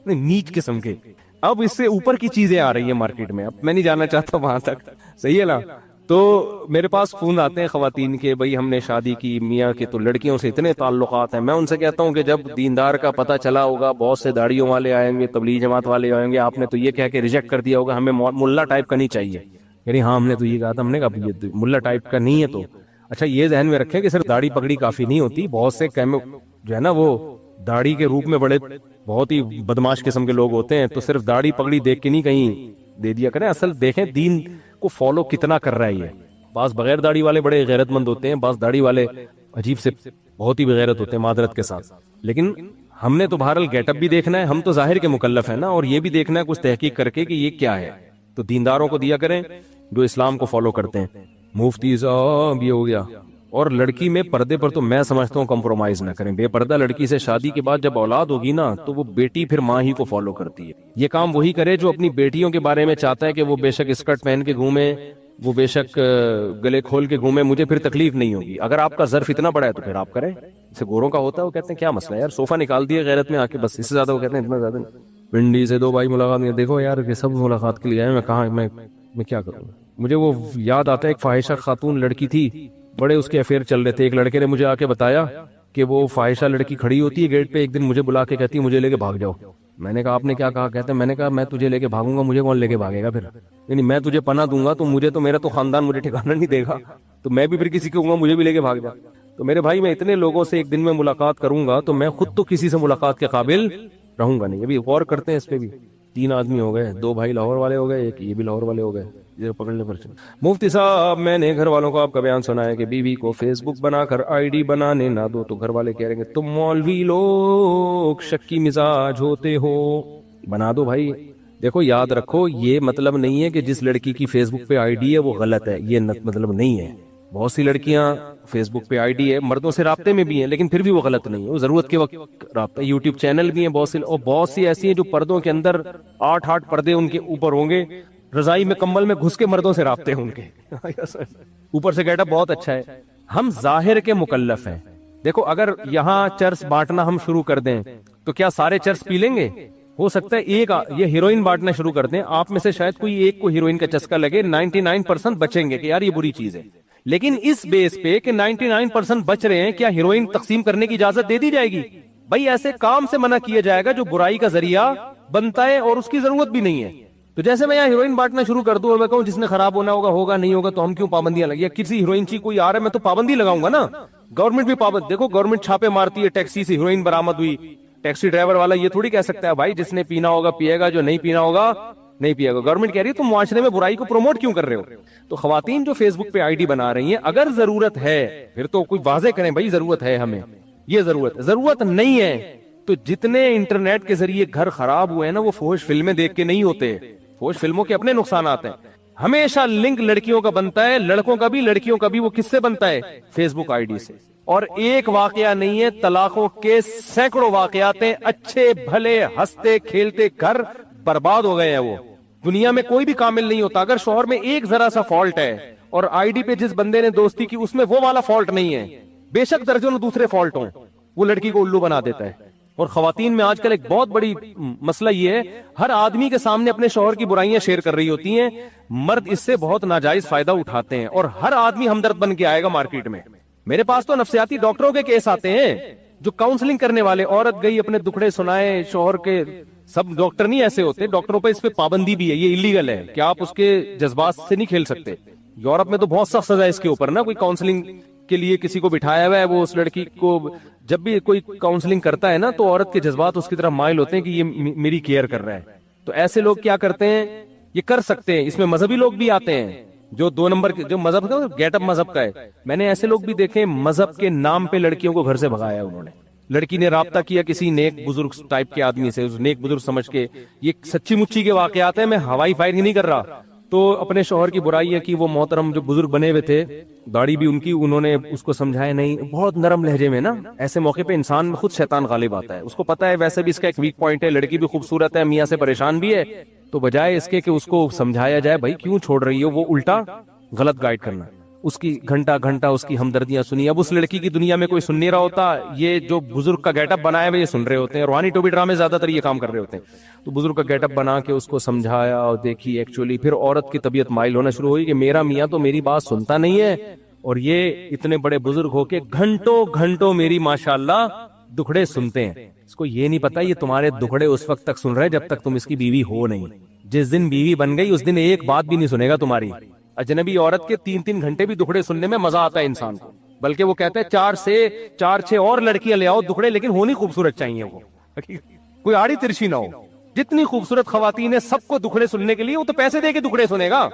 S1: نیچ قسم کے. اب اس سے اوپر کی چیزیں آ رہی ہیں مارکیٹ میں، اب میں نہیں جانا چاہتا وہاں تک، صحیح ہے نا. تو میرے پاس فون آتے ہیں خواتین کے، بھائی ہم نے شادی کی میاں کے، تو لڑکیوں سے اتنے تعلقات ہیں. میں ان سے کہتا ہوں کہ جب دیندار کا پتہ چلا ہوگا، بہت سے داڑھیوں والے آئیں گے، تبلیغ جماعت والے آئیں گے، آپ نے تو یہ کہہ کے ریجیکٹ کر دیا ہوگا ہمیں ملا ٹائپ کا نہیں چاہیے. یعنی ہاں ہم نے تو یہ کہا تھا، ہم نے کہا یہ ملا ٹائپ کا نہیں ہے. تو اچھا یہ ذہن میں رکھیں کہ صرف داڑھی پگڑی کافی نہیں ہوتی. بہت سے جو ہے نا وہ داڑھی کے روپ میں بڑے بہت ہی بدماش قسم کے لوگ ہوتے ہیں، تو صرف داڑھی پگڑی دیکھ کے نہیں کہیں دے دیا کریں. اصل دیکھیں دین کو فالو کتنا کر رہا ہے یہ. بعض بغیر داڑھی والے بڑے غیرت مند ہوتے ہیں، بعض داڑھی والے عجیب سے بہت ہی بغیرت ہوتے ہیں معذرت کے ساتھ. لیکن ہم نے تو بہرحال گیٹ اپ بھی دیکھنا ہے، ہم تو ظاہر کے مکلف ہیں نا، اور یہ بھی دیکھنا ہے کچھ تحقیق کر کے کہ یہ کیا ہے. تو دینداروں کو دیا کریں جو اسلام کو فالو کرتے ہیں. مفتی صاحب یہ ہو گیا. اور لڑکی میں پردے پر تو میں سمجھتا ہوں کمپرومائز نہ کریں. بے پردہ لڑکی سے شادی کے بعد جب اولاد ہوگی نا تو وہ بیٹی پھر ماں ہی کو فالو کرتی ہے. یہ کام وہی کرے جو اپنی بیٹیوں کے بارے میں چاہتا ہے کہ وہ بے شک اسکرٹ پہن کے گھومے، وہ بے شک گلے کھول کے گھومے، مجھے پھر تکلیف نہیں ہوگی. اگر آپ کا ظرف اتنا بڑا ہے تو پھر آپ کریں. اسے گوروں کا ہوتا ہے، وہ کہتے ہیں کیا مسئلہ ہے یار، صوفہ نکال دیا غیرت میں آ کے، بس اس سے زیادہ وہ کہتے ہیں اتنا زیادہ نہیں. پنڈی سے 2 بھائی ملاقات نہیں. دیکھو یار یہ سب ملاقات کے لیے آئے، میں کہاں میں کیا کروں. مجھے وہ یاد آتا ہے ایک فاحشہ خاتون لڑکی تھی، بڑے اس کے افیئر چل رہے تھے. ایک لڑکے نے مجھے آ کے بتایا کہ وہ فاحشہ لڑکی کھڑی ہوتی ہے گیٹ پہ، ایک دن مجھے بلا کے کہتی ہے مجھے لے کے بھاگ جاؤ. میں نے کہا آپ نے کیا کہا؟ کہتے ہیں میں نے کہا میں تجھے لے کے بھاگوں گا، مجھے کون لے کے بھاگے گا پھر، یعنی میں تجھے پناہ دوں گا تو مجھے تو میرا تو خاندان مجھے ٹھکانہ نہیں دے گا، تو میں بھی پھر کسی کو کہوں گا مجھے بھی لے کے بھاگ جا. تو میرے بھائی میں اتنے لوگوں سے ایک دن میں ملاقات کروں گا تو میں خود تو کسی سے ملاقات کے قابل رہوں گا نہیں. ابھی غور کرتے ہیں اس پہ بھی. 3 آدمی ہو گئے، 2 بھائی لاہور والے ہو گئے، ایک یہ بھی لاہور والے ہو گئے. پکڑنے پر مفتی صاحب میں نے گھر والوں کو آپ کا بیان سنا ہے کہ بیوی کو فیس بک بنا کر آئی ڈی بنانے نہ دو، تو گھر والے کہہ رہے ہیں کہ تم مولوی لوگ شکی مزاج ہوتے ہو. بنا دو بھائی. دیکھو یاد رکھو یہ مطلب نہیں ہے کہ جس لڑکی کی فیس بک پہ آئی ڈی ہے وہ غلط ہے، یہ مطلب نہیں ہے. بہت سی لڑکیاں فیس بک پہ آئی ڈی ہے، مردوں سے رابطے میں بھی ہیں، لیکن پھر بھی وہ غلط نہیں ہے، وہ ضرورت کے وقت رابطہ. یوٹیوب چینل بھی ہیں بہت سی، اور بہت سی ایسی ہیں جو پردوں کے اندر 8 پردے ان کے اوپر ہوں گے، رضائی میں کمبل میں گھس کے مردوں سے رابطے ہیں ان کے اوپر سے گیٹ اپ بہت اچھا ہے. ہم ظاہر کے مکلف ہیں. دیکھو اگر یہاں چرس بانٹنا ہم شروع کر دیں تو کیا سارے چرس پی لیں گے؟ ہو سکتا ہے ایک یہ ہیروئن بانٹنا شروع کر دیں، آپ میں سے شاید کوئی ایک کو ہیروئن کا چسکا لگے، 99% بچیں گے کہ یار یہ بری چیز ہے. لیکن اس بیس پہ کہ 99% بچ رہے ہیں، کیا ہیروئن تقسیم کرنے کی اجازت دے دی جائے گی؟ بھائی ایسے کام سے منع کیا جائے گا جو برائی کا ذریعہ بنتا ہے اور اس کی ضرورت بھی نہیں ہے. تو جیسے میں یہاں ہیروئن بانٹنا شروع کر دوں اور میں کہوں جس نے خراب ہونا ہوگا نہیں ہوگا، تو ہم کیوں پابندیاں لگی؟ کسی ہیروئن کی کوئی آ رہا ہے میں تو پابندی لگاؤں گا نا. گورنمنٹ بھی پابند، دیکھو گورنمنٹ چھاپے مارتی ہے، ٹیکسی سے ہیروئن برآمد ہوئی، ٹیکسی ڈرائیور والا یہ تھوڑی کہہ سکتا ہے بھائی جس نے پینا ہوگا پیے گا، جو نہیں پینا ہوگا نہیں پیے گا. گورنمنٹ کہہ رہی ہے تم معاشرے میں برائی کو پروموٹ کیوں کر رہے ہو؟ تو خواتین جو فیس بک پہ آئی ڈی بنا رہی ہیں، اگر ضرورت ہے پھر تو کوئی واضح کریں بھائی ضرورت ہے، ہمیں یہ ضرورت نہیں ہے. تو جتنے انٹرنیٹ کے ذریعے گھر خراب ہوئے ہیں نا، وہ فحش فلمیں دیکھ کے نہیں ہوتے. فحش فلموں کے اپنے نقصانات ہیں. ہمیشہ لنک لڑکیوں کا بنتا ہے، لڑکوں کا بھی لڑکیوں کا بھی. وہ کس سے بنتا ہے؟ فیس بک آئی ڈی سے. اور ایک واقعہ نہیں ہے، طلاقوں کے سینکڑوں واقعات ہیں. اچھے بھلے ہنستے کھیلتے گھر برباد ہو گئے ہیں. وہ دنیا میں کوئی بھی کامل نہیں ہوتا. اگر شوہر میں ایک ذرا سا فالٹ ہے اور آئی ڈی پہ جس بندے نے دوستی کی اس میں وہ والا فالٹ نہیں ہے، بے شک درجنوں دوسرے فالٹ ہوں، وہ لڑکی کو الو بنا دیتا ہے. اور خواتین میں آج کل ایک بہت بڑی مسئلہ یہ ہے، ہر آدمی کے سامنے اپنے شوہر کی برائیاں شیئر کر رہی ہوتی ہیں. مرد اس سے بہت ناجائز فائدہ اٹھاتے ہیں اور ہر آدمی ہمدرد بن کے آئے گا مارکیٹ میں. میرے پاس تو نفسیاتی ڈاکٹروں کے کیس آتے ہیں جو کاؤنسلنگ کرنے والے. عورت گئی اپنے دکھڑے سنائے شوہر کے. سب ڈاکٹر نہیں ایسے ہوتے، ڈاکٹروں پہ اس پہ پابندی بھی ہے، یہ ایلیگل ہے کہ آپ اس کے جذبات سے نہیں کھیل سکتے. یورپ میں تو بہت سخت سزا ہے اس کے اوپر نا. کوئی کاؤنسلنگ کے لیے کسی کو بٹھایا ہوا ہے، وہ اس لڑکی کو جب بھی کوئی کاؤنسلنگ کرتا ہے نا تو عورت کے جذبات اس کی طرف مائل ہوتے ہیں کہ یہ میری کیئر کر رہا ہے. تو ایسے لوگ کیا کرتے ہیں، یہ کر سکتے ہیں. اس میں مذہبی لوگ بھی آتے ہیں جو 2 نمبر کے، جو مذہب کا گیٹ اپ مذہب کا ہے. میں نے ایسے لوگ بھی دیکھے مذہب کے نام پہ لڑکیوں کو گھر سے بھگایا. انہوں نے، لڑکی نے رابطہ کیا کسی نیک بزرگ ٹائپ کے آدمی سے، اس نیک بزرگ سمجھ کے. یہ سچی مچی کے واقعات ہیں، میں ہوائی فائر ہی نہیں کر رہا. تو اپنے شوہر کی برائی ہے کہ وہ محترم جو بزرگ بنے ہوئے تھے، داڑھی بھی ان کی، انہوں نے اس کو سمجھایا نہیں، بہت نرم لہجے میں نا. ایسے موقع پہ انسان میں خود شیطان غالب آتا ہے. اس کو پتا ہے ویسے بھی اس کا ایک ویک پوائنٹ ہے، لڑکی بھی خوبصورت ہے، میاں سے پریشان بھی ہے. تو بجائے اس کے کہ اس کو سمجھایا جائے بھائی کیوں چھوڑ رہی ہو، وہ الٹا غلط گائیڈ کرنا. اس کی گھنٹہ اس کی ہمدردیاں سنی. اب اس لڑکی کی دنیا میں کوئی سن نہیں رہا ہوتا. یہ جو بزرگ کا گیٹ اپ بنایا ہوئے یہ سن رہے ہوتے ہیں. روحانی ٹوبی ڈرامے زیادہ تر یہ کام کر رہے ہوتے ہیں. تو بزرگ کا گیٹ اپ بنا کے اس کو سمجھایا اور دیکھی ایکچولی پھر عورت کی طبیعت مائل ہونا شروع ہوئی کہ میرا میاں تو میری بات سنتا نہیں ہے، اور یہ اتنے بڑے بزرگ ہو کے گھنٹوں میری ماشاءاللہ دکھڑے سنتے ہیں. اس کو یہ نہیں پتا یہ تمہارے دکھڑے اس وقت تک سن رہے جب تک تم اس کی بیوی ہو نہیں. جس دن بیوی بن گئی اس دن ایک بات بھی نہیں سنے گا تمہاری. اجنبی عورت کے 3 گھنٹے بھی دکھڑے سننے میں مزہ آتا ہے انسان کو. بلکہ وہ کہتا ہے 4 اور لڑکیاں لے آؤ دکھڑے، لیکن ہونی خوبصورت چاہیے، وہ کوئی آڑی ترشی نہ ہو. جتنی خوبصورت خواتین ہیں سب کو دکھڑے سننے کے لیے، وہ تو پیسے دے کے دکھڑے سنے گا.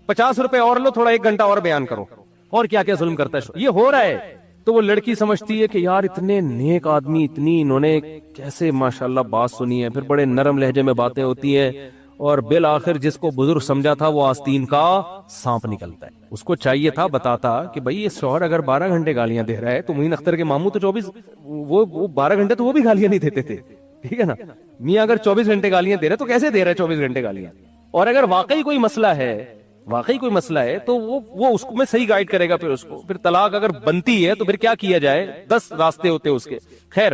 S1: 50 روپے اور لو، تھوڑا 1 گھنٹہ اور بیان کرو. اور کیا کیا ظلم کرتا ہے، یہ ہو رہا ہے. تو وہ لڑکی سمجھتی ہے کہ یار اتنے نیک آدمی، اتنی انہوں نے کیسے ماشاءاللہ بات سنی ہے. پھر بڑے نرم لہجے میں باتیں ہوتی ہیں، اور بالآخر جس کو بزرگ سمجھا تھا وہ آستین کا سانپ نکلتا ہے. اس کو چاہیے تھا بتاتا کہ بھائی یہ شوہر اگر 12 گھنٹے گالیاں دے رہا ہے تو معین اختر کے ماموں تو 24، وہ 12 گھنٹے تو وہ بھی گالیاں نہیں دیتے تھے، ٹھیک ہے نا. میاں اگر 24 گھنٹے گالیاں دے رہے تو کیسے دے رہا ہے 24 گھنٹے گالیاں. اور اگر واقعی کوئی مسئلہ ہے تو وہ اس کو میں صحیح گائیڈ کرے گا. پھر طلاق اگر بنتی ہے تو پھر کیا کیا جائے، 10 راستے ہوتے اس کے. خیر،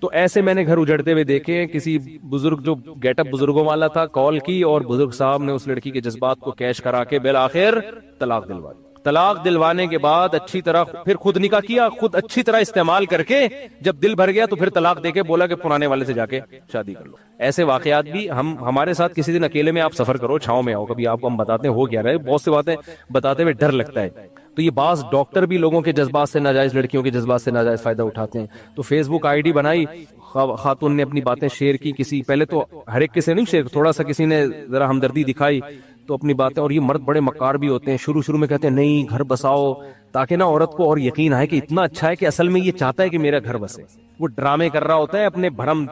S1: تو ایسے میں نے گھر اجڑتے ہوئے دیکھے. کسی بزرگ جو گیٹ اپ بزرگوں والا تھا کال کی، اور بزرگ صاحب نے اس لڑکی کے جذبات کو کیش کرا کے بالآخر طلاق دلوا دی. طلاق دلوانے کے بعد اچھی طرح پھر خود نکاح کیا، خود اچھی طرح استعمال کر کے جب دل بھر گیا تو پھر طلاق دے کے بولا کہ پرانے والے سے جا کے شادی کر لو. ایسے واقعات بھی ہمارے ساتھ کسی دن اکیلے میں آپ سفر کرو، چھاؤں میں آؤ، کبھی آپ کو ہم بتاتے ہیں ہو کیا رہا ہے. بہت سی باتیں بتاتے ہوئے ڈر لگتا ہے. تو یہ بعض ڈاکٹر بھی لوگوں کے جذبات سے ناجائز، لڑکیوں کے جذبات سے ناجائز فائدہ اٹھاتے ہیں. تو فیس بک آئی ڈی بنائی، خاتون نے اپنی باتیں شیئر کی. کسی پہلے تو ہر ایک سے نہیں شیئر، تھوڑا سا کسی نے ذرا ہمدردی دکھائی تو اپنی باتیں. اور یہ مرد بڑے مکار بھی ہوتے ہیں، شروع میں کہتے ہیں نہیں گھر بساؤ، تاکہ نا عورت کو اور یقین آئے کہ اتنا اچھا ہے کہ اصل میں یہ چاہتا ہے کہ میرا گھر بسے. وہ ڈرامے کر رہا ہوتا ہے اپنے بھرم.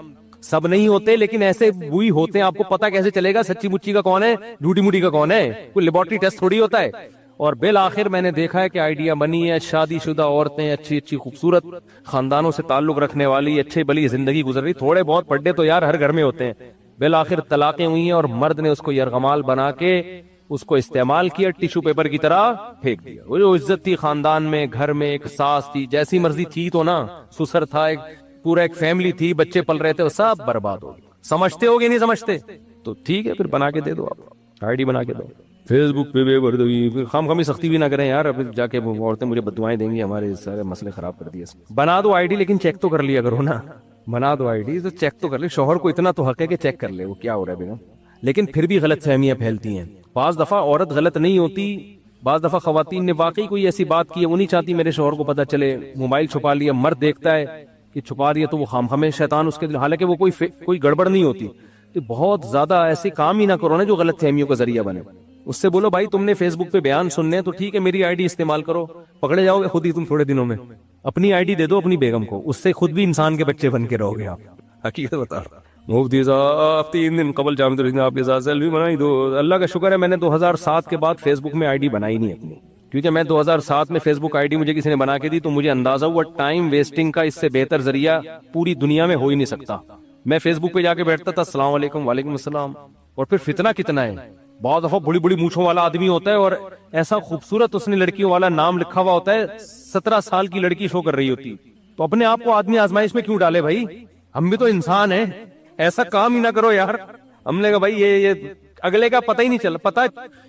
S1: سب نہیں ہوتے لیکن ایسے وہی ہوتے ہیں. آپ کو پتا کیسے چلے گا سچی مچی کا کون ہے، جھوٹی موٹی کا کون ہے؟ کوئی لیبورٹری ٹیسٹ تھوڑی ہوتا ہے. اور بالآخر میں نے دیکھا ہے کہ آئیڈیا بنی ہے، شادی شدہ عورتیں اچھی خوبصورت خاندانوں سے تعلق رکھنے والی اچھی بلی زندگی گزر رہی. تھوڑے بہت پڑھے تو یار ہر گھر میں ہوتے ہیں. بالآخر طلاقیں ہوئی ہیں اور مرد نے اس کو یرغمال بنا کے اس کو استعمال کیا، ٹیشو پیپر کی طرح پھینک دیا. وہ جو عزت تھی خاندان میں، گھر میں ایک ساس تھی جیسی مرضی تھی تو نا، سسر تھا، ایک پورا ایک فیملی تھی، بچے پل رہے تھے، وہ سب برباد ہو گئے. سمجھتے ہو گے نہیں سمجھتے تو ٹھیک ہے پھر بنا کے دے دو، آپ آئی ڈی بنا کے دو. فیس بک پہ بے پردگی خام خامی سختی بھی نہ کریں یار، اب جا کے وہ عورتیں مجھے بددعائیں دیں گی، ہمارے سارے مسئلے خراب کر دیے۔ بنا دو آئی ڈی لیکن چیک تو کر لیا کرو نا، بنا دو آئی ڈی تو چیک تو کر لے، شوہر کو اتنا تو حق ہے کہ چیک کر لے وہ کیا ہو رہا ہے بیگم۔ لیکن پھر بھی غلط فہمیاں پھیلتی ہیں، بعض دفعہ عورت غلط نہیں ہوتی، بعض دفعہ خواتین نے واقعی کوئی ایسی بات کی ہے وہ نہیں چاہتی میرے شوہر کو پتہ چلے، موبائل چھپا لیا، مرد دیکھتا ہے کہ چھپا رہی ہے تو وہ خام خامے شیطان اس کے دل، حالانکہ وہ کوئی گڑبڑ نہیں ہوتی۔ تو بہت زیادہ ایسے کام ہی نہ کرو نا جو غلط فہمیوں کا ذریعہ بنے۔ اس سے بولو بھائی تم نے فیس بک پہ بیان سننے تو ٹھیک ہے، میری آئی ڈی استعمال کرو، پکڑے جاؤ گے خود ہی تم تھوڑے دنوں میں۔ اپنی آئی ڈی دے دو اپنی بیگم کو، اس سے خود بھی انسان کے بچے بن کے رہو گے آپ، حقیقت بتا رہا ہوں۔ مفتی صاحب 3 دن قبل جامع الرحمت نے آپ کے ساتھ سیلفی بنائی، دو اللہ کا شکر ہے میں نے 2007 کے بعد فیس بک میں آئی ڈی بنائی نہیں اپنی، کیونکہ میں 2007 میں فیس بک آئی ڈی مجھے کسی نے بنا کے دی تو مجھے اندازہ ہوا ٹائم ویسٹنگ کا اس سے بہتر ذریعہ پوری دنیا میں ہو ہی نہیں سکتا۔ میں فیس بک پہ جا کے بیٹھتا تھا، السلام علیکم، وعلیکم السلام، اور پھر فتنہ کتنا ہے، بہت دفعہ بڑی بڑی مونچھوں والا آدمی ہوتا ہے اور ایسا خوبصورت اس نے لڑکیوں والا نام لکھا ہوا ہوتا ہے، 17 سال کی لڑکی شو کر رہی ہوتی، تو اپنے آپ کو آدمی آزمائش میں کیوں ڈالے بھائی، ہم بھی تو انسان ہیں، ایسا کام ہی نہ کرو یار۔ ہم نے کہا بھائی یہ اگلے کا پتہ ہی نہیں چلا، پتہ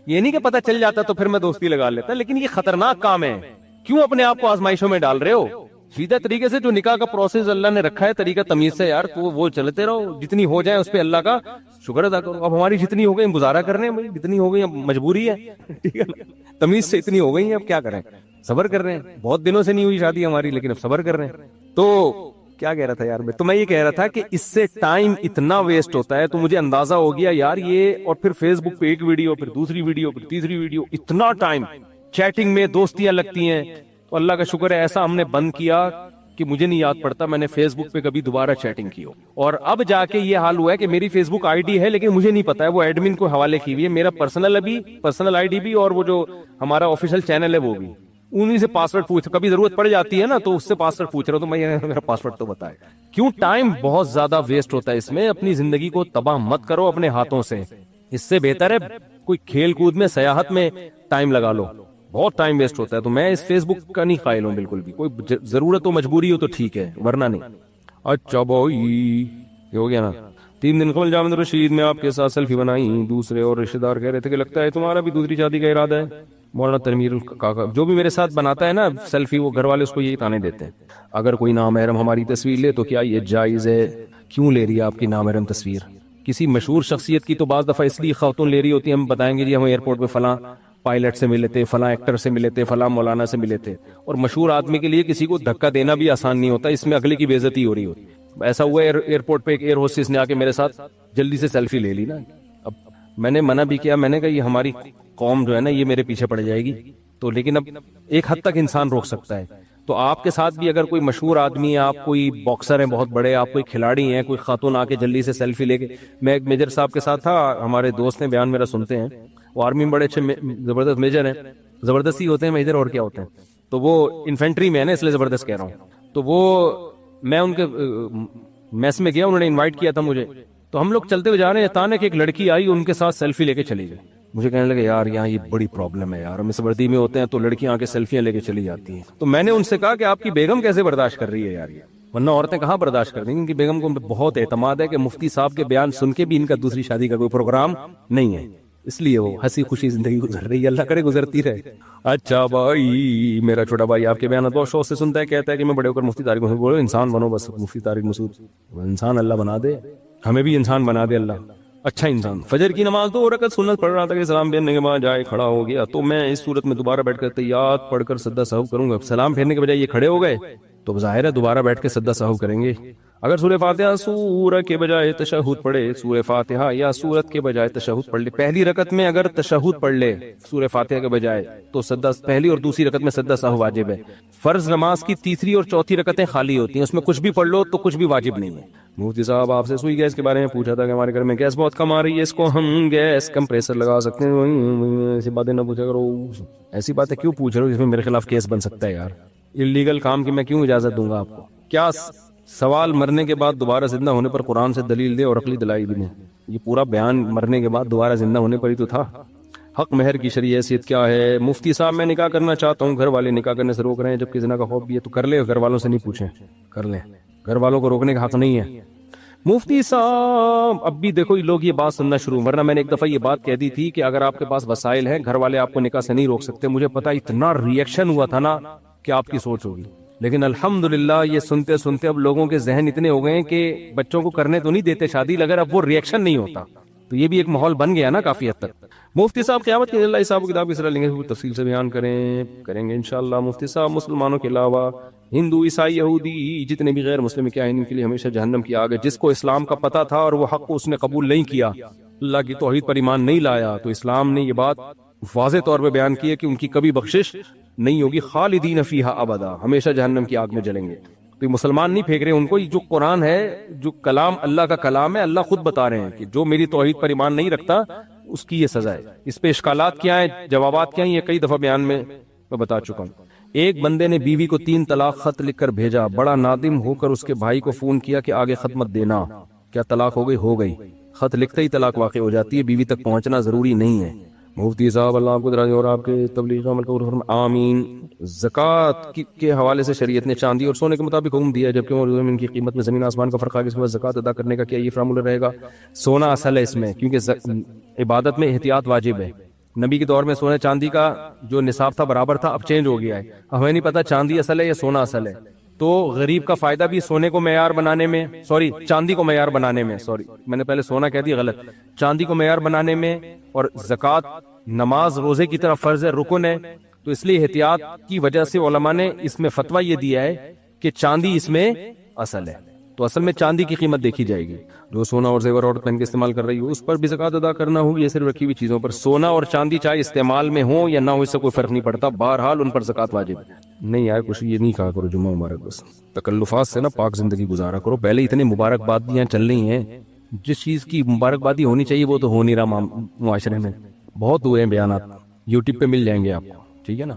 S1: یہ نہیں کہ پتہ چل جاتا تو پھر میں دوستی لگا لیتا، لیکن یہ خطرناک کام ہے، کیوں اپنے آپ کو آزمائشوں میں ڈال رہے ہو؟ سیدھا طریقے سے جو نکاح کا پروسیس اللہ نے رکھا ہے طریقہ تمیز سے یار، تو وہ چلتے رہو، جتنی ہو جائے اس پہ اللہ کا شکر ادا کرو۔ اب ہماری جتنی ہو گئی ہم گزارا کرنے ہیں، جتنی ہو گئی اب مجبوری ہے، ٹھیک ہے نا، تمیز سے اتنی ہو گئی ہیں اب کیا کریں، صبر کر رہے ہیں، بہت دنوں سے نہیں ہوئی شادی ہماری لیکن اب صبر کر رہے ہیں۔ تو کیا کہہ رہا تھا یار میں یہ کہہ رہا تھا کہ اس سے ٹائم اتنا ویسٹ ہوتا ہے، تو مجھے اندازہ ہو گیا یار یہ، اور پھر فیس بک پہ ایک ویڈیو، پھر دوسری ویڈیو، پھر تیسری ویڈیو، اتنا ٹائم چیٹنگ میں دوستیاں لگتی ہیں، تو اللہ کا شکر ہے ایسا ہم نے بند کیا کہ مجھے نہیں یاد پڑتا میں نے فیس بک پہ کبھی دوبارہ چیٹنگ کی ہو، اور اب جا کے یہ حال ہوا ہے کہ میری فیس بک آئی ڈی ہے لیکن مجھے نہیں پتا ہے، وہ ایڈمن کو حوالے کی ہوئی ہے، میرا پرسنل آئی ڈی بھی اور وہ جو ہمارا آفیشیل چینل ہے وہ بھی، انہیں سے پاسورڈ پوچھ، کبھی ضرورت پڑ جاتی ہے نا تو اس سے پاسورڈ پوچھ رہا ہوں، تو میں میرا پاسورڈ تو بتائے، کیوں ٹائم بہت زیادہ ویسٹ ہوتا ہے اس میں، اپنی زندگی کو تباہ مت کرو اپنے ہاتھوں سے، اس سے بہتر ہے کوئی کھیل کود میں سیاحت میں ٹائم لگا لو، بہت ٹائم ویسٹ ہوتا ہے۔ تو میں اس فیس بک کا نہیں قائل ہوں بالکل بھی، کوئی ضرورت ہو مجبوری ہو تو ٹھیک ہے ورنہ نہیں۔ اچھا بھائی یہ ہو گیا نا، 3 دن قبل جامع رشید میں آپ کے ساتھ سیلفی بنائی، دوسرے اور رشتہ دار کہہ رہے تھے کہ لگتا ہے تمہارا بھی دوسری شادی کا ارادہ ہے۔ مولانا تنویر الکاکا جو بھی میرے ساتھ بناتا ہے نا سیلفی، وہ گھر والے اس کو یہی تانے دیتے ہیں، اگر کوئی نامحرم ہماری تصویر لے تو کیا یہ جائز ہے؟ کیوں لے رہی ہے آپ کی نامحرم تصویر؟ کسی مشہور شخصیت کی تو بعض دفعہ اس لیے خاتون لے رہی ہوتی ہے، ہم بتائیں گے جی ہم ایئرپورٹ پہ فلاں پائلٹ سے ملے تھے، فلاں ایکٹر سے ملے تھے، فلاں مولانا سے ملے تھے، اور مشہور آدمی کے لیے کسی کو دھکا دینا بھی آسان نہیں ہوتا، اس میں اگلے کی بے عزتی ہو رہی ہوتی۔ ایسا ہوا ایئرپورٹ پہ ایک ایئر ہوسٹس نے آ کے میرے ساتھ جلدی سے سیلفی لے لی نا، اب میں نے منع بھی کیا، میں نے کہا یہ ہماری قوم جو ہے نا یہ میرے پیچھے پڑ جائے گی، تو لیکن اب ایک حد تک انسان روک سکتا ہے، تو آپ کے ساتھ بھی اگر کوئی مشہور آدمی ہے، آپ کوئی باکسر ہیں بہت بڑے، آپ کوئی کھلاڑی ہیں، کوئی خاتون آ کے جلدی سے سیلفی لے کے، میں ایک میجر صاحب کے ساتھ تھا، ہمارے دوست نے بیان میرا سنتے ہیں، وہ آرمی میں بڑے اچھے زبردست میجر ہیں، زبردستی ہوتے ہیں میجر اور کیا ہوتے ہیں، تو وہ انفینٹری میں ہے نا اس لیے زبردست کہہ رہا ہوں، تو وہ میں ان کے میس میں گیا، انہوں نے انوائٹ کیا تھا مجھے، تو ہم لوگ چلتے ہوئے جا رہے ہیں، اچانک ایک لڑکی آئی ان کے ساتھ سیلفی لے کے چلی گئی، مجھے کہنے لگے یار یہاں یہ بڑی پرابلم ہے یار، ہم اس وردی میں ہوتے ہیں تو لڑکیاں آ کے سیلفیاں لے کے چلی جاتی ہیں، تو میں نے ان سے کہا کہ آپ کی بیگم کیسے برداشت کر رہی ہے یار، یہ ورنہ عورتیں کہاں برداشت کر دیں گی، ان کی بیگم کو بہت اعتماد ہے کہ مفتی صاحب کے بیان سن کے بھی ان کا دوسری شادی کا کوئی پروگرام نہیں ہے، اس لیے وہ ہنسی خوشی زندگی گزر رہی ہے، اللہ کرے گزرتی رہے۔ اچھا بھائی میرا چھوٹا بھائی آپ کے بیانات بہت شوق سے سنتا ہے، کہتا ہے کہ میں بڑے ہو کر مفتی طارق مسعود بولو، انسان بنو بس، مفتی طارق مسعود انسان اللہ بنا دے، ہمیں بھی انسان بنا دے اللہ، اچھا انسان۔ فجر کی نماز 2 رکعت سنت پڑھ رہا تھا کہ سلام پھیرنے کے بعد جائے کھڑا ہو گیا، تو میں اس صورت میں دوبارہ بیٹھ کر تحیات پڑھ کر سجدہ سہو کروں گا، سلام پھیرنے کے بجائے یہ کھڑے ہو گئے تو ظاہر ہے دوبارہ بیٹھ کے سجدہ سہو کریں گے۔ اگر سورہ فاتحہ سورہ کے بجائے تشہد پڑھے، سورہ فاتحہ یا سورت کے بجائے تشہد پڑھ لے، پہلی رکعت میں اگر تشہد پڑھ لے سورہ فاتحہ کے بجائے تو سجدہ، پہلی اور دوسری رکعت میں سجدہ سہو واجب ہے۔ فرض نماز کی تیسری اور چوتھی رکعتیں خالی ہوتی ہیں، اس میں کچھ بھی پڑھ لو تو کچھ بھی واجب نہیں ہے۔ مفتی صاحب آپ سے سوئی گیس کے بارے میں پوچھا تھا کہ ہمارے گھر میں گیس بہت کم آ رہی ہے، اس کو ہم گیس کمپریسر لگا سکتے ہیں؟ ایسی باتیں نہ پوچھا کرو، ایسی باتیں کیوں پوچھ رہے ہو جس میں میرے خلاف کیس بن سکتا ہے یار، اللیگل کام کی میں کیوں اجازت دوں گا آپ کو؟ کیا سوال مرنے کے بعد دوبارہ زندہ ہونے پر قرآن سے دلیل دے اور عقلی دلائل بھی دیں، یہ پورا بیان مرنے کے بعد دوبارہ زندہ ہونے پر ہی تو تھا۔ حق مہر کی شرعی حیثیت کیا ہے؟ مفتی صاحب میں نکاح کرنا چاہتا ہوں، گھر والے نکاح کرنے سے روک رہے ہیں جبکہ زنا کا خوف بھی ہے، تو کر لے، گھر والوں سے نہیں پوچھیں، کر لیں، گھر والوں کو روکنے کا حق نہیں ہے۔ مفتی صاحب اب بھی دیکھو لوگ یہ بات سننا شروع، ورنہ میں نے ایک دفعہ یہ بات کہہ دی تھی کہ اگر آپ کے پاس وسائل ہیں گھر والے آپ کو نکاح سے نہیں روک سکتے. مجھے پتا اتنا ری ایکشن ہوا تھا نا کہ آپ کی سوچ ہوگی، لیکن الحمدللہ یہ سنتے سنتے اب لوگوں کے ذہن اتنے ہو گئے ہیں کہ بچوں کو کرنے تو نہیں دیتے شادی، اگر اب وہ ری ایکشن نہیں ہوتا تو یہ بھی ایک ماحول بن گیا نا کافی حد تک. مفتی صاحب قیامت کے اللہ صاحب کتاب کی طرح لیں گے، تفصیل سے بیان کریں گے انشاءاللہ. مفتی صاحب مسلمانوں کے علاوہ ہندو، عیسائی، یہودی جتنے بھی غیر مسلم کیا ہیں ان کے لیے ہمیشہ جہنم کی آگ ہے. جس کو اسلام کا پتہ تھا اور وہ حق کو اس نے قبول نہیں کیا، اللہ کی توحید پر ایمان نہیں لایا، تو اسلام نے یہ بات واضح طور پہ بیان کی ہے کہ ان کی کبھی بخشش نہیں ہوگی، خالدین فیہا ابدا، ہمیشہ جہنم کی آگ میں جلیں گے. تو یہ مسلمان نہیں پھینک رہے ان کو، یہ جو قرآن ہے، جو کلام اللہ کا کلام ہے، اللہ خود بتا رہے ہیں کہ جو میری توحید پر ایمان نہیں رکھتا اس کی یہ سزا ہے. اس پہ اشکالات کیا ہیں، جوابات کیا ہیں، یہ کئی دفعہ بیان میں بتا چکا ہوں. ایک بندے نے بیوی کو 3 طلاق خط لکھ کر بھیجا، بڑا نادم ہو کر اس کے بھائی کو فون کیا کہ آگے خط مت دینا. کیا طلاق ہو گئی؟ ہو گئی. خط لکھتے ہی طلاق واقع ہو جاتی ہے، بیوی تک پہنچنا ضروری نہیں ہے. مفتی صاحب اللہ آپ کو درجہ اور آپ کے تبلیغ عمل کو آمین. زکوٰۃ کے حوالے سے شریعت نے چاندی اور سونے کے مطابق حکم دیا ہے، جبکہ ان کی قیمت میں زمین آسمان کا فرق ہے. اس کے بعد زکوٰۃ ادا کرنے کا کیا یہ فارمولہ رہے گا؟ سونا اصل ہے اس میں، کیونکہ عبادت میں احتیاط واجب ہے. نبی کے دور میں سونے چاندی کا جو نصاب تھا برابر تھا، اب چینج ہو گیا ہے. اب ہمیں نہیں پتا چاندی اصل ہے یا سونا اصل ہے. تو غریب کا فائدہ بھی سونے کو معیار بنانے میں، چاندی کو معیار بنانے میں، میں نے پہلے سونا کہہ دیا غلط، چاندی کو معیار بنانے میں. اور زکوٰۃ نماز روزے کی طرح فرض ہے، رکن ہے. تو اس لیے احتیاط کی وجہ سے علماء نے اس میں فتویٰ یہ دیا ہے کہ چاندی اس میں اصل ہے. تو اصل میں چاندی کی قیمت دیکھی جائے گی. جو سونا اور زیور عورت پہن کے استعمال کر رہی ہو اس پر بھی زکوٰۃ ادا کرنا ہوگی، یہ صرف رکھی ہوئی چیزوں پر. سونا اور چاندی چاہے استعمال میں ہو یا نہ ہو، اس سے کوئی فرق نہیں پڑتا، بہرحال ان پر زکوٰۃ واجب ہے. نہیں یار کچھ یہ نہیں کہا کرو جمعہ مبارک، بس تکلفات سے نا پاک زندگی گزارا کرو. پہلے اتنے مبارکبادیاں چل رہی ہیں، جس چیز کی مبارکبادی ہونی چاہیے وہ تو ہو نہیں رہا معاشرے میں. بہت ہوئے ہیں بیانات، یوٹیوب پہ مل جائیں گے آپ کو، ٹھیک ہے نا.